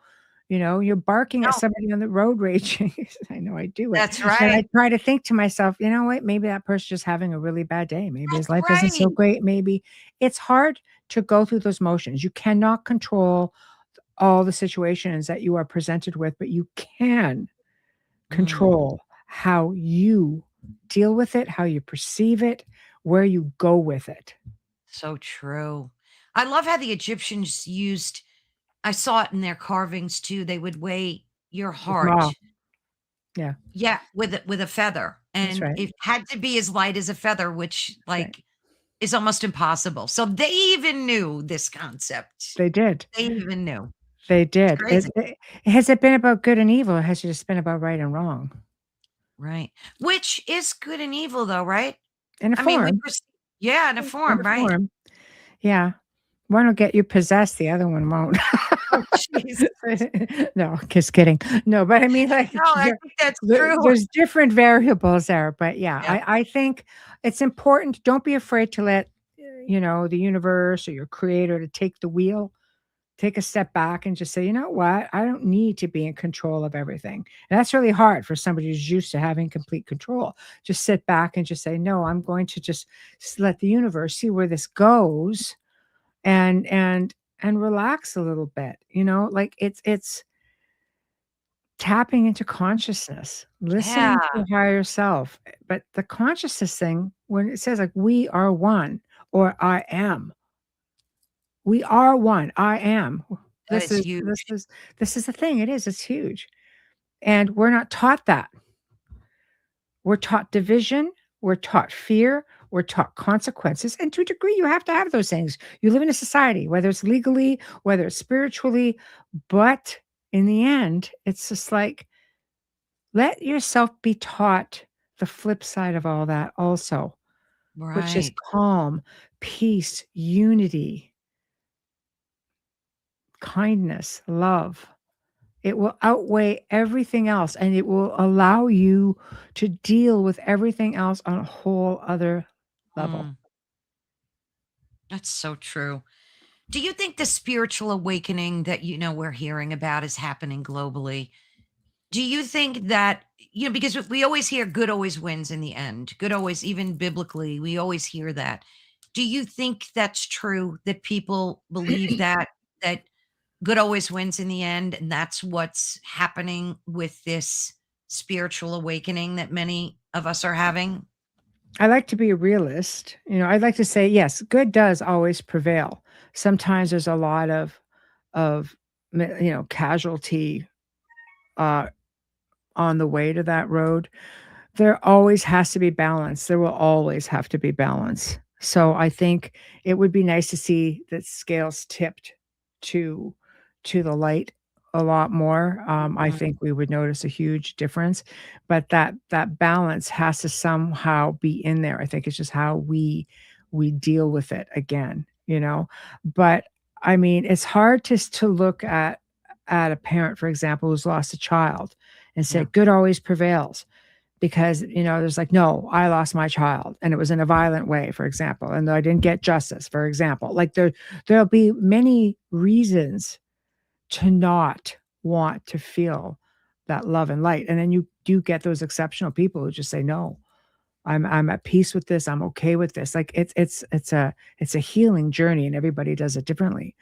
You're barking at no, somebody on the road raging. I know I do it. that's And I right. try to think to myself, "You know what? Maybe that person's just having a really bad day. Maybe his That's life isn't right. so great. Maybe" it's hard to go through those motions. You cannot control all the situations that you are presented with, but you can Mm, control how you deal with it, how you perceive it, where you go with it. so true. I love how the Egyptians used, I saw it in their carvings too. They would weigh your With Ma. heart. Yeah, Yeah, with a feather, that's and right. it had to be as light as a feather, which, That's right. like, is almost impossible. So they even knew this concept. They did. They even knew. They It's did. crazy. Has it been about good and evil, or has it just been about right and wrong? Right. Which is good and evil though, right? In a I mean, we form. yeah, in a In a form, right? form. Yeah. One will get you possessed, the other one won't. Oh, jeez. No, just kidding. No, but I mean, like, No, I think that's true. there's different variables there, but yeah, Yeah. I think it's important. Don't be afraid to let, the universe or your creator to take the wheel. Take a step back and just say, "You know what? I don't need to be in control of everything." And that's really hard for somebody who's used to having complete control. Just sit back and just say, "No, I'm going to just let the universe see where this goes and relax a little bit." Like it's tapping into consciousness, Yeah, listening to your higher self. But the consciousness thing, when it says like we are one or I am, we are one. I am. that This is is huge. this is this is the thing. It is. It's huge. And we're not taught that. We're taught division, we're taught fear, we're taught consequences. And to a degree, you have to have those things. You live in a society, whether it's legally, whether it's spiritually, but in the end, it's just like let yourself be taught the flip side of all that also, which is Right. calm, peace, unity, kindness, love. It will outweigh everything else, and it will allow you to deal with everything else on a whole other level. Mm, that's so true. Do you think the spiritual awakening that we're hearing about is happening globally? Do you think that, because we always hear good always wins in the end, good always, even biblically, we always hear that. Do you think that's true that people believe that good always wins in the end? And that's what's happening with this spiritual awakening that many of us are having? I like to be a realist. I'd like to say, yes, good does always prevail. Sometimes there's a lot of casualty uh, on the way to that road. There always has to be balance. There will always have to be balance. So I think it would be nice to see that scales tipped to the light a lot more. I Mhm. think we would notice a huge difference, but that balance has to somehow be in there. I think it's just how we deal with it again. But I mean, it's hard to look at a parent, for example, who's lost a child and say Yeah. good always prevails because there's like, no, I lost my child and it was in a violent way, for example, and I didn't get justice, for example. Like there'll be many reasons to not want to feel that love and light, and then you do get those exceptional people who just say no. I'm at peace with this. I'm okay with this. Like it's a healing journey, and everybody does it differently.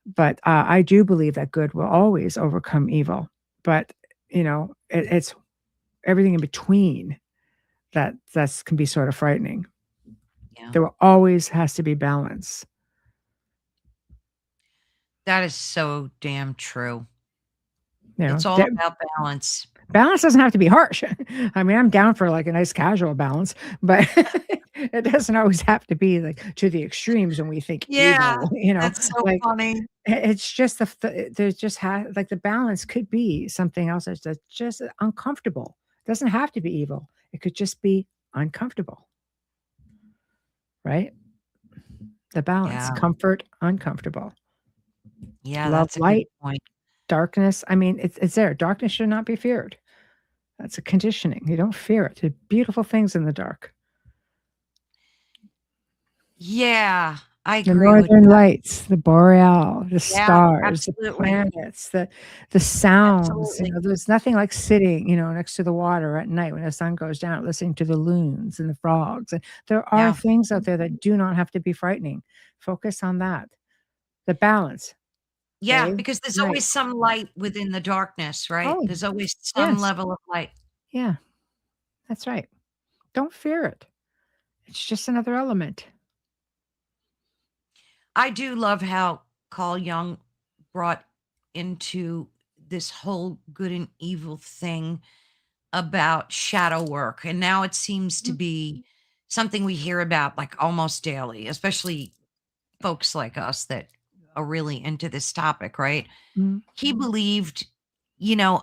But I do believe that good will always overcome evil. But it's everything in between that's can be sort of frightening. Yeah. There will always has to be balance. That is so damn true. You know, It's all that about balance. balance doesn't have to be harsh. I mean, I'm down for like a nice casual balance, but it doesn't always have to be like to the extremes when we think Yeah, evil. that's so Like funny. it's just there's just like the balance could be something else that's just uncomfortable. It doesn't have to be evil. It could just be uncomfortable, right? The balance, Yeah. comfort, uncomfortable, Yeah, love, that's a good light, point. darkness. I mean, it's there. Darkness should not be feared. That's a conditioning. You don't fear it. There's beautiful things in the dark. Yeah, I The agree with northern that. lights, the boreal, the Yeah, stars, the absolutely, planets, the sounds. absolutely. There's nothing like sitting, next to the water at night when the sun goes down, listening to the loons and the frogs. And there are Yeah. things out there that do not have to be frightening. Focus on that. The balance, Yeah, day, because there's night. always some light within the darkness, right? Oh, There's always some yes. level of light. Yeah, that's right. Don't fear it. It's just another element. I do love how Carl Jung brought into this whole good and evil thing about shadow work, and now it seems to Mm. be something we hear about like almost daily, especially folks like us that are really into this topic, right? Mhm. He believed,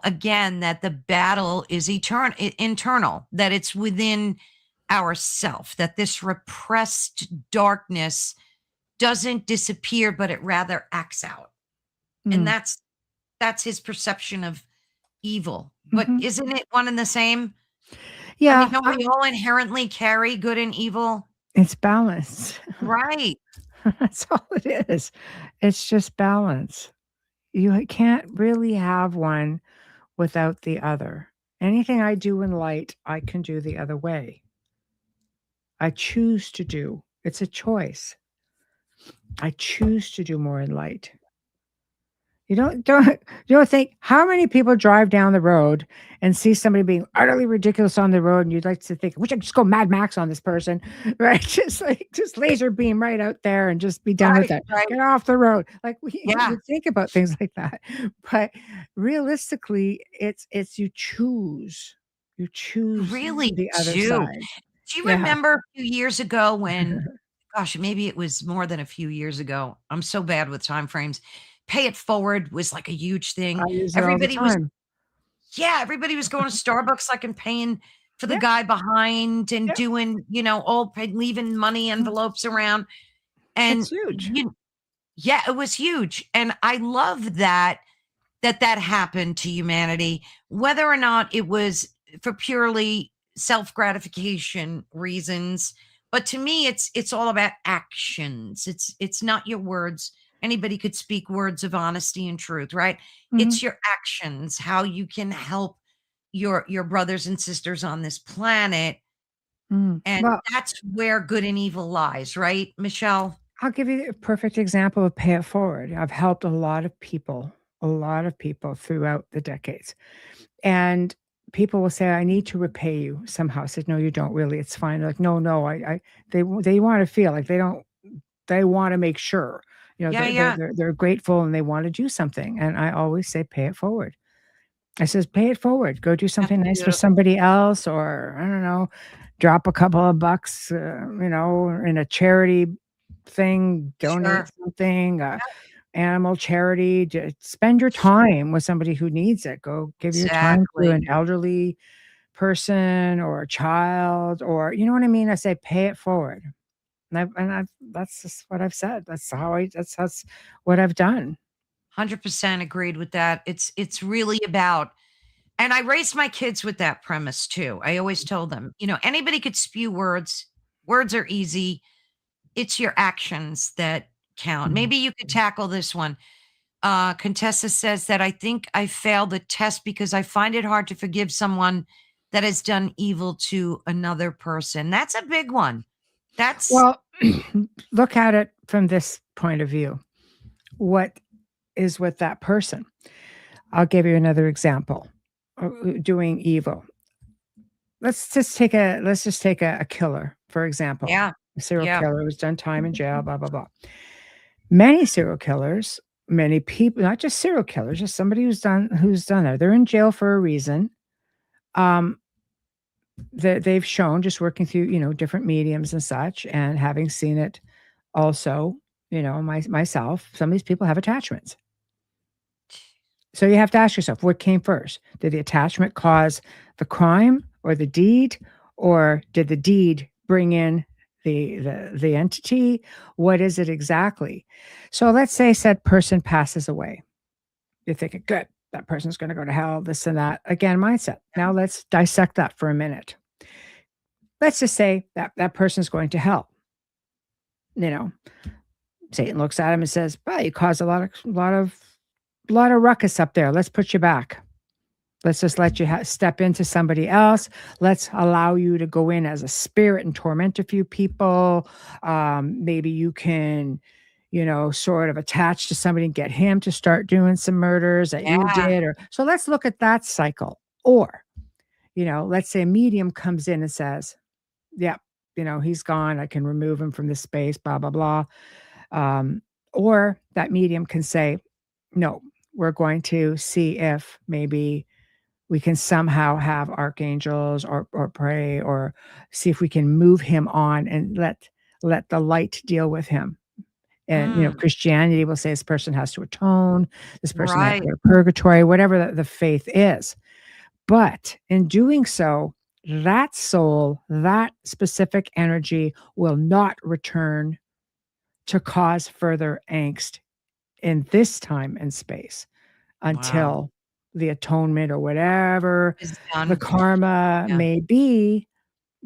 again, that the battle is internal, that it's within ourself, that this repressed darkness doesn't disappear, but it rather acts out. And Mm. that's his perception of evil. But Mhm. isn't it one and the same? I mean, Yeah, don't we all inherently carry good and evil? it's balance. Right. That's all it is. It's just balance. You can't really have one without the other. Anything I do in light, I can do the other way. I choose to do. It's a choice. I choose to do more in light. You don't think how many people drive down the road and see somebody being utterly ridiculous on the road, and you'd like to think, "We should just go Mad Max on this person," right? Just laser beam right out there and just be done with Right. it. Right. Get off the road. Like Yeah. we think about things like that, but realistically, it's you choose Really the other do. side. Do you Yeah, remember a few years ago when, gosh, maybe it was more than a few years ago. I'm so bad with time frames. Pay it forward was like a huge I thing. use it all the Everybody was time. Yeah, everybody was going to Starbucks, like, and paying for the Yeah, guy behind and yeah, doing, all paid leaving money mm, envelopes around, and it's huge. you yeah, it was huge, and I love that happened to humanity, whether or not it was for purely self-gratification reasons. But to me, it's all about actions. It's not your words. Anybody could speak words of honesty and truth, right? Mhm, It's your actions, how you can help your brothers and sisters on this planet. mhm. And Well, that's where good and evil lies, right, Michelle? I'll give you a perfect example of pay it forward. I've helped a lot of people throughout the decades. And people will say, I need to repay you somehow. I said, no, you don't really. It's fine. They're like, no, no, they want to feel like they want to make sure, Yeah, yeah. they're grateful and they want to do something. And I always say, pay it forward. I says, pay it forward. Go do That's something nice for beautiful. somebody else, or I don't know, drop a couple of bucks, in a charity thing, donate Sure. something, animal charity. Spend your time with somebody who needs it. Go give your time to Exactly. an elderly person or a child, or you know what I mean. I say, pay it forward, and I've that's just what I've said. That's what I've done. 100% agreed with that. It's really about, and I raised my kids with that premise too. I always told them, anybody could spew words. Words are easy. It's your actions that count. Mhm. Maybe you could tackle this one. Contessa says that I think I failed the test because I find it hard to forgive someone that has done evil to another person. That's a big one. That's Well, look at it from this point of view. What is with that person? I'll give you another example. Doing evil. Let's just take a killer, for example. yeah, A serial yeah, killer who's done time in jail, blah, blah, blah. Many serial killers, many people, not just serial killers, just somebody who's done that. They're in jail for a reason. Um, they've shown just working through, different mediums and such, and having seen it also, myself, some of these people have attachments. So you have to ask yourself, what came first? Did the attachment cause the crime or the deed, or did the deed bring in the entity? What is it exactly? So let's say said person passes away. You're thinking, good, that person's going to go to hell, this and that. Again, mindset. Now let's dissect that for a minute. Let's just say that that person's going to hell. You know, Satan looks at him and says, "Well, you caused a lot of ruckus up there. Let's put you back. Let's just let you step into somebody else. Let's allow you to go in as a spirit and torment a few people. Maybe you can, sort of attach to somebody and get him to start doing some murders that you yeah. did. Or so let's look at that cycle. Or, let's say a medium comes in and says, "Yep, he's gone. I can remove him from this space." Blah blah blah. Or that medium can say, "No, we're going to see if maybe." we can somehow have archangels or pray or see if we can move him on and let the light deal with him. And, Mm, Christianity will say this person has to atone, this person has to right. go to purgatory, whatever the faith is. But in doing so, that soul, that specific energy will not return to cause further angst in this time and space Wow. until the atonement or whatever Is the done. karma Yeah. may be,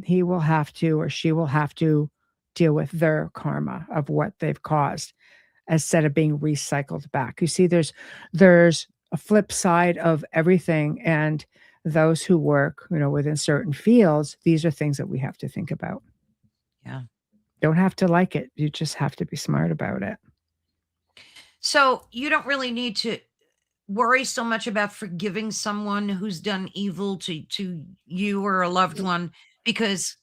he will have to or she will have to deal with their karma of what they've caused instead of being recycled back. You see, there's a flip side of everything, and those who work, within certain fields, these are things that we have to think about. Yeah. Don't have to like it. You just have to be smart about it. So you don't really need to worry so much about forgiving someone who's done evil to you or a loved one because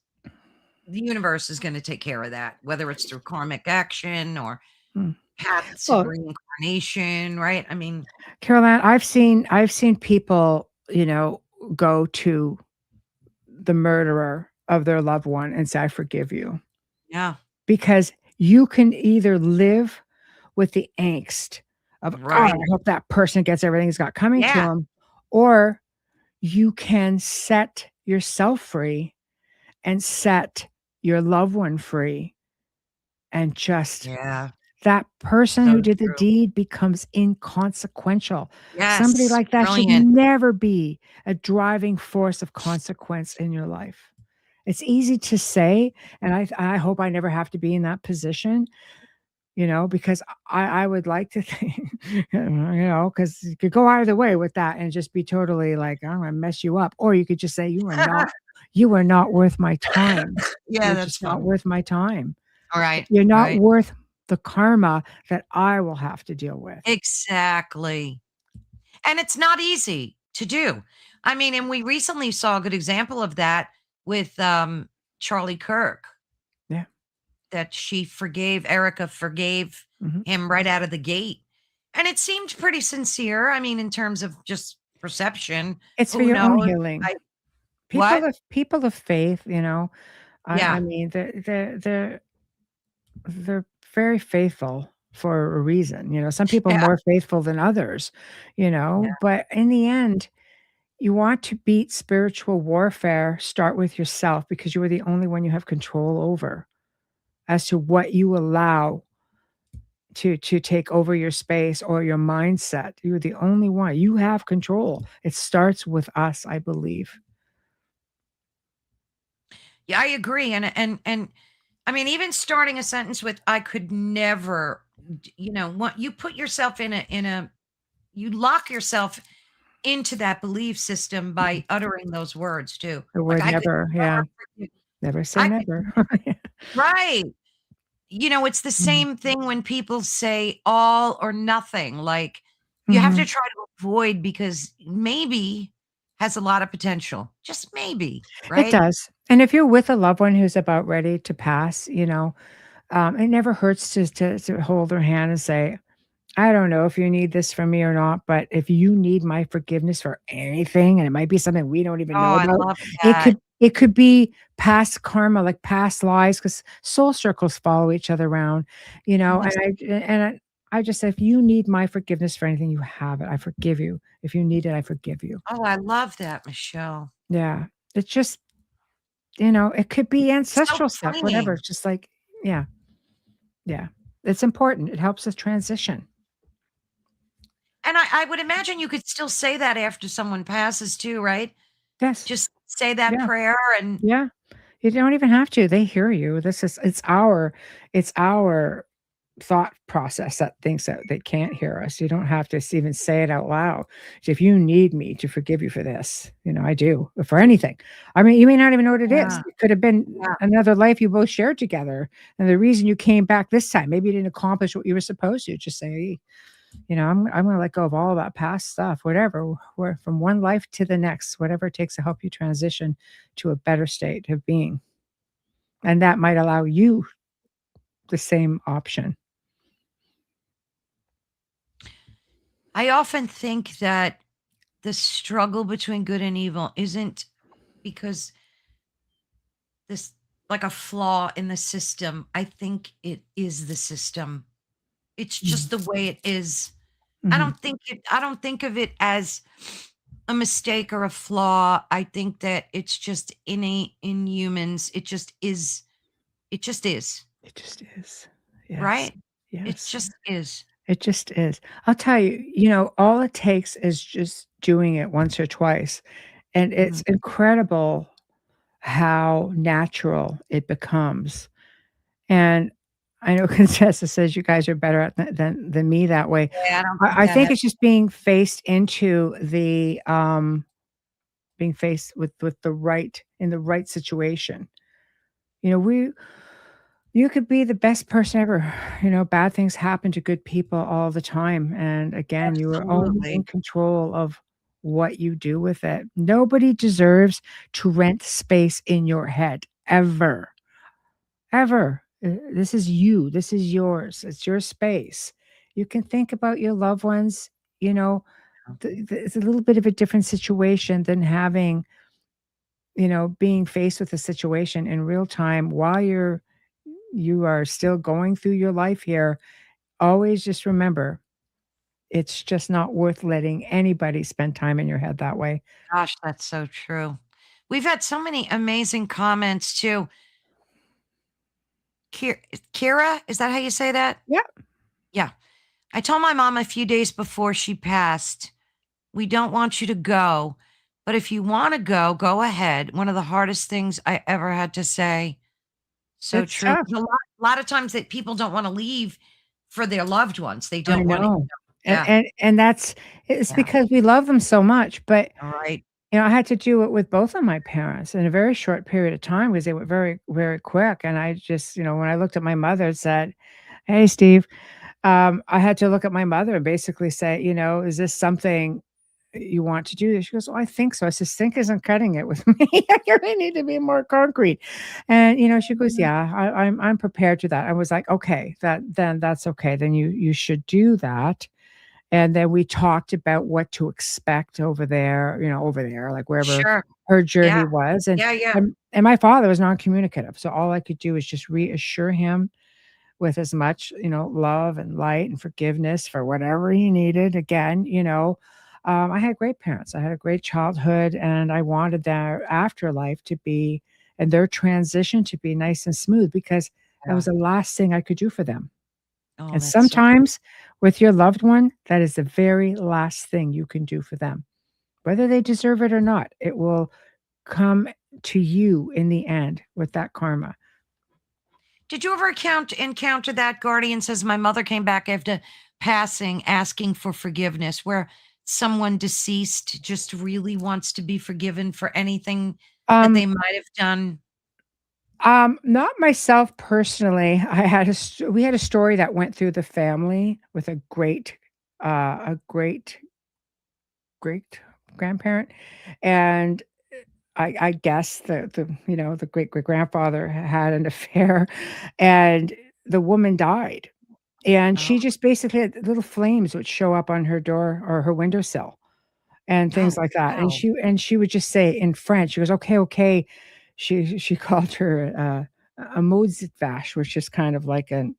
the universe is going to take care of that, whether it's through karmic action or Mm. paths of Well, reincarnation, right? I mean, Caroline, I've seen people, go to the murderer of their loved one and say, "I forgive you." yeah, Because you can either live with the angst of, "God, right. I hope that person gets everything he's got coming to Yeah, him," or you can set yourself free and set your loved one free and just yeah, that person so who did the true. deed becomes inconsequential. Somebody Yes, like that should brilliant. never be a driving force of consequence in your life. It's easy to say, and I hope I never have to be in that position, because I would like to think, because you could go either way with that and just be totally like, "I'm gonna mess you up," or you could just say, you are not worth my time. Yeah, You're that's just not fun. worth my time. All right, You're not right. worth the karma that I will have to deal with." Exactly. And it's not easy to do. I mean, and we recently saw a good example of that with Charlie Kirk, Yeah. that Erica forgave Mhm. him right out of the gate. And it seemed pretty sincere. I mean, in terms of just perception, It's for who your own knows? healing. I what? People of faith, I Yeah. mean, they're very faithful for a reason, some people Yeah. more faithful than others, Yeah. but in the end, you want to beat spiritual warfare, start with yourself because you are the only one you have control over as to what you allow to take over your space or your mindset. You're the only one. You have control. It starts with us, I believe. Yeah, I agree. And I mean, even starting a sentence with "I could never," what you put yourself in a you lock yourself into that belief system Mhm. by uttering those words too. The Like word I could never, yeah. never forgive. Never say I could never. right. It's the Mhm. same thing when people say all or nothing. Like you have to Mhm. try to avoid because maybe has a lot of potential. Just maybe, It right? does. And if you're with a loved one who's about ready to pass, it never hurts to hold their hand and say, "I don't know if you need this from me or not, but if you need my forgiveness for anything," and it might be something we don't even Oh, know I about, love it that. could be past karma, like past lives, because soul circles follow each other around, and Yes. I just say, "If you need my forgiveness for anything, you have it. I forgive you. If you need it, I forgive you." Oh, I love that, Michelle. Yeah. It's just, it could be So ancestral stuff, whatever. freeing. It's just like, yeah, yeah. It's important. It helps us transition. And I would imagine you could still say that after someone passes too, right? Yes. Just say that Yeah. prayer and Yeah. You don't even have to. They hear you. It's our thought process that thinks that they can't hear us. You don't have to even say it out loud. So if you need me to forgive you for this, I do for anything. I mean, you may not even know what it is. yeah, It could have been yeah. another life you both shared together. And the reason you came back this time, maybe you didn't accomplish what you were supposed to. Just say, "Hey, I'm going to let go of all that past stuff, whatever, where from one life to the next, whatever it takes to help you transition to a better state of being." And that might allow you the same option. I often think that the struggle between good and evil isn't because this like a flaw in the system. I think it is the system. It's Mm, just the way it is. mhm. I don't think of it as a mistake or a flaw. I think that it's just innate in humans. It just is. It just is, It just is. Yes. right? It Yes. just is. It just is. I'll tell you, you know, all it takes is just doing it once or twice, and it's Mhm. incredible how natural it becomes. And I know Contessa says you guys are better at than me that way. Yeah, I don't think I that think has it's just being faced into the, being faced with the right in the right situation. You know, you could be the best person ever, you know, bad things happen to good people all the time, and again, you are only absolutely. in control of what you do with it. Nobody deserves to rent space in your head, ever. Ever. This is you. This is yours. It's your space. You can think about your loved ones, you know, it's a little bit of a different situation than having, you know, being faced with a situation in real time while you are still going through your life here. Always just remember, it's just not worth letting anybody spend time in your head that way. Gosh, that's so true. We've had so many amazing comments too. Kira, is that how you say that? Yeah, Yeah. I told my mom a few days before she passed, we don't want you to go, but if you want to go, go ahead. One of the hardest things I ever had to say. So it's true. tough. 'Cause a lot of times that people don't want to leave for their loved ones. They I don't want to. know. And Yeah. and and that's it's Yeah. because we love them so much, but All right. you know, I had to do it with both of my parents in a very short period of time because they were very, very quick. And I just, you know, when I looked at my mother and said, "Hey, Steve," I had to look at my mother and basically say, you know, "Is this something you want to do?" She goes, "Oh, I think so." I says, "Think isn't cutting it with me. I really need to be more concrete." And you know, she goes, Mhm. "Yeah, I'm prepared to that." I was like, "Okay, that's okay. Then you should do that." And then we talked about what to expect over there, you know, over there, like wherever Sure. her Yeah. journey was, Yeah. Yeah. and my father was non-communicative, so all I could do is just reassure him with as much, you know, love and light and forgiveness for whatever he needed. Again, you know, I had great parents. I had a great childhood, and I wanted their afterlife to be and their transition to be nice and smooth because that Yeah. was the last thing I could do for them. Oh, And that's so. sometimes with your loved one, that is the very last thing you can do for them. Whether they deserve it or not, it will come to you in the end with that karma. Did you ever encounter that guardian says my mother came back after passing asking for forgiveness where someone deceased just really wants to be forgiven for anything that Um, they might have done? not myself personally. We had a story that went through the family with a great grandparent, and I guess the you know the great grandfather had an affair, and the woman died, and Oh, she just basically had little flames would show up on her door or her windowsill and things oh, like that, and wow. she would just say in French, she goes, "Okay, okay." She called her, a maudite vache, which is kind of like an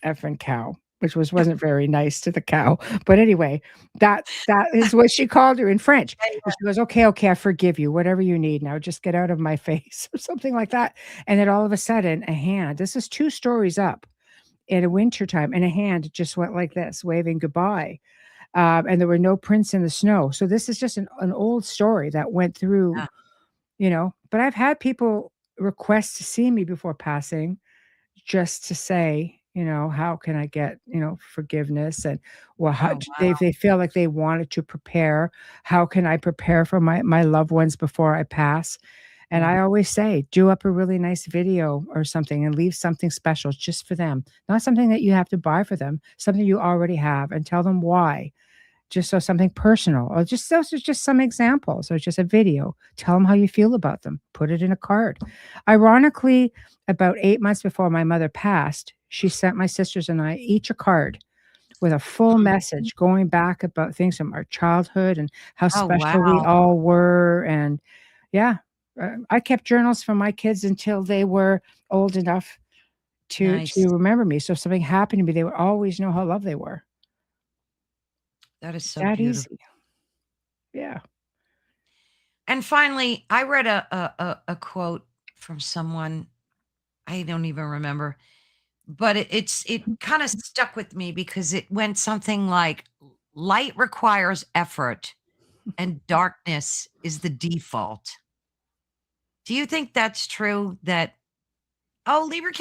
effing cow, which wasn't very nice to the cow, but anyway, that is what she called her in French, and she goes, "Okay, okay, I forgive you, whatever you need now, just get out of my face," or something like that, and then all of a sudden, a hand this is 2 stories up in a wintertime, and a hand just went like this, waving goodbye, and there were no prints in the snow, so this is just an old story that went through, Yeah. you know, but I've had people request to see me before passing, just to say, you know, how can I get, you know, forgiveness and well, how Oh, they wow. feel like they wanted to prepare. How can I prepare for my loved ones before I pass? And Mhm. I always say, do up a really nice video or something and leave something special just for them. Not something that you have to buy for them, something you already have, and tell them why. Just so something personal, or just those are just some examples, or just a video. Tell them how you feel about them. Put it in a card. Ironically, about 8 months before my mother passed, she sent my sisters and I each a card with a full Mhm. message going back about things from our childhood and how Oh, special we wow. all were. And yeah, I kept journals from my kids until they were old enough to Nice. remember me. So if something happened to me, they would always know how loved they were. That is It's so that beautiful. easy. Yeah. And finally, I read a quote from someone, I don't even remember, but it kind of stuck with me because it went something like, light requires effort and darkness is the default. Do you think that's true that, oh, Libra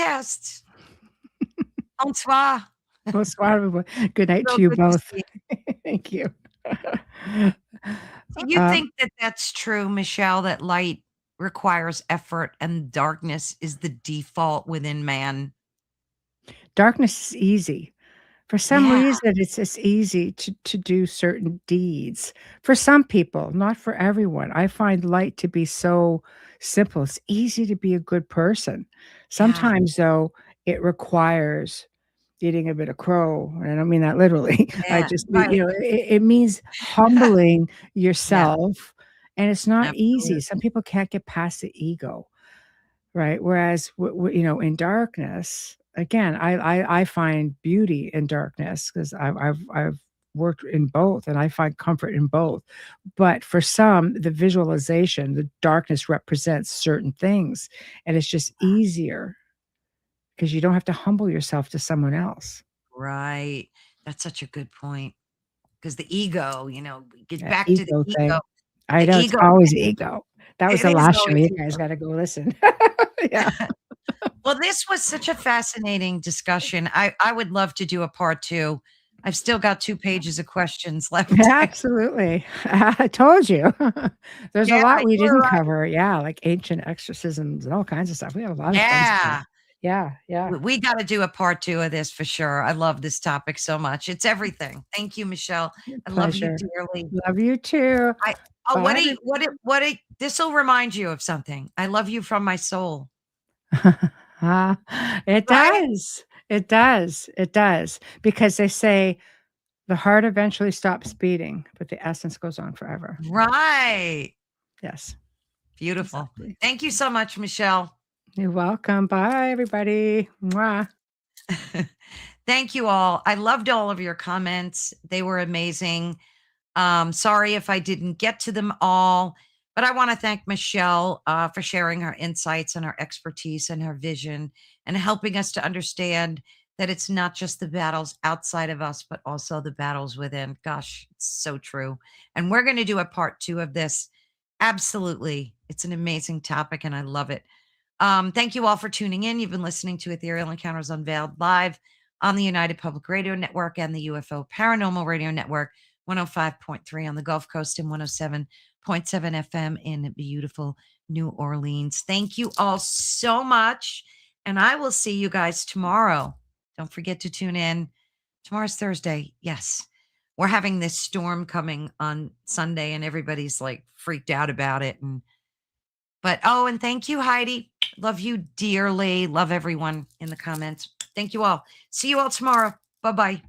bonsoir. Most wonderful. Good night So to you good to both. see you. Thank you. Do you Um, think that that's true, Michelle, that light requires effort and darkness is the default within man? darkness is easy. For some Yeah, reason, it's easy to do certain deeds. For some people, not for everyone. I find light to be so simple. It's easy to be a good person. yeah, Sometimes, though, it requires eating a bit of crow, and I don't mean that literally. I yeah, just mean, right. it means humbling Yeah, yourself, and it's not easy. absolutely. Some people can't get past the ego. Right, whereas, in darkness, again, I find beauty in darkness 'cause I've worked in both, and I find comfort in both, but for some, the visualization, the darkness represents certain things, and it's just easier because you don't have to humble yourself to someone else. Right. That's such a good point. Because the ego, get That back to the ego ego. thing. I The know, it's ego, always ego. That was it the is last show, always you guys ego. gotta go listen. Yeah. Well, this was such a fascinating discussion. I would love to do a part 2. I've still got 2 pages of questions left. Absolutely. I told you. There's a Yeah, lot we you were didn't right. cover. Yeah, like ancient exorcisms and all kinds of stuff. We have a lot of fun stuff. Yeah. Yeah, yeah. We gotta do a part 2 of this for sure. I love this topic so much. It's everything. Thank you, Michelle. I love you Pleasure. dearly. Love you too. I oh, Bye, everybody. what a this'll remind you of something. I love you from my soul. It Right? does. It does. It does. Because they say the heart eventually stops beating, but the essence goes on forever. Right. Yes, Beautiful. exactly. Thank you so much, Michelle. You're welcome. Bye, everybody. Mwah. Thank you all. I loved all of your comments. They were amazing. Sorry if I didn't get to them all, but I want to thank Michelle for sharing her insights and her expertise and her vision and helping us to understand that it's not just the battles outside of us, but also the battles within. Gosh, it's so true. And we're going to do a part 2 of this. Absolutely. It's an amazing topic and I love it. Thank you all for tuning in. You've been listening to Ethereal Encounters Unveiled live on the United Public Radio Network and the UFO Paranormal Radio Network, 105.3 on the Gulf Coast and 107.7 FM in beautiful New Orleans. Thank you all so much. And I will see you guys tomorrow. Don't forget to tune in. Tomorrow's Thursday. Yes. We're having this storm coming on Sunday, and everybody's like freaked out about it. But oh, and thank you, Heidi. Love you dearly. Love everyone in the comments. Thank you all. See you all tomorrow. Bye bye.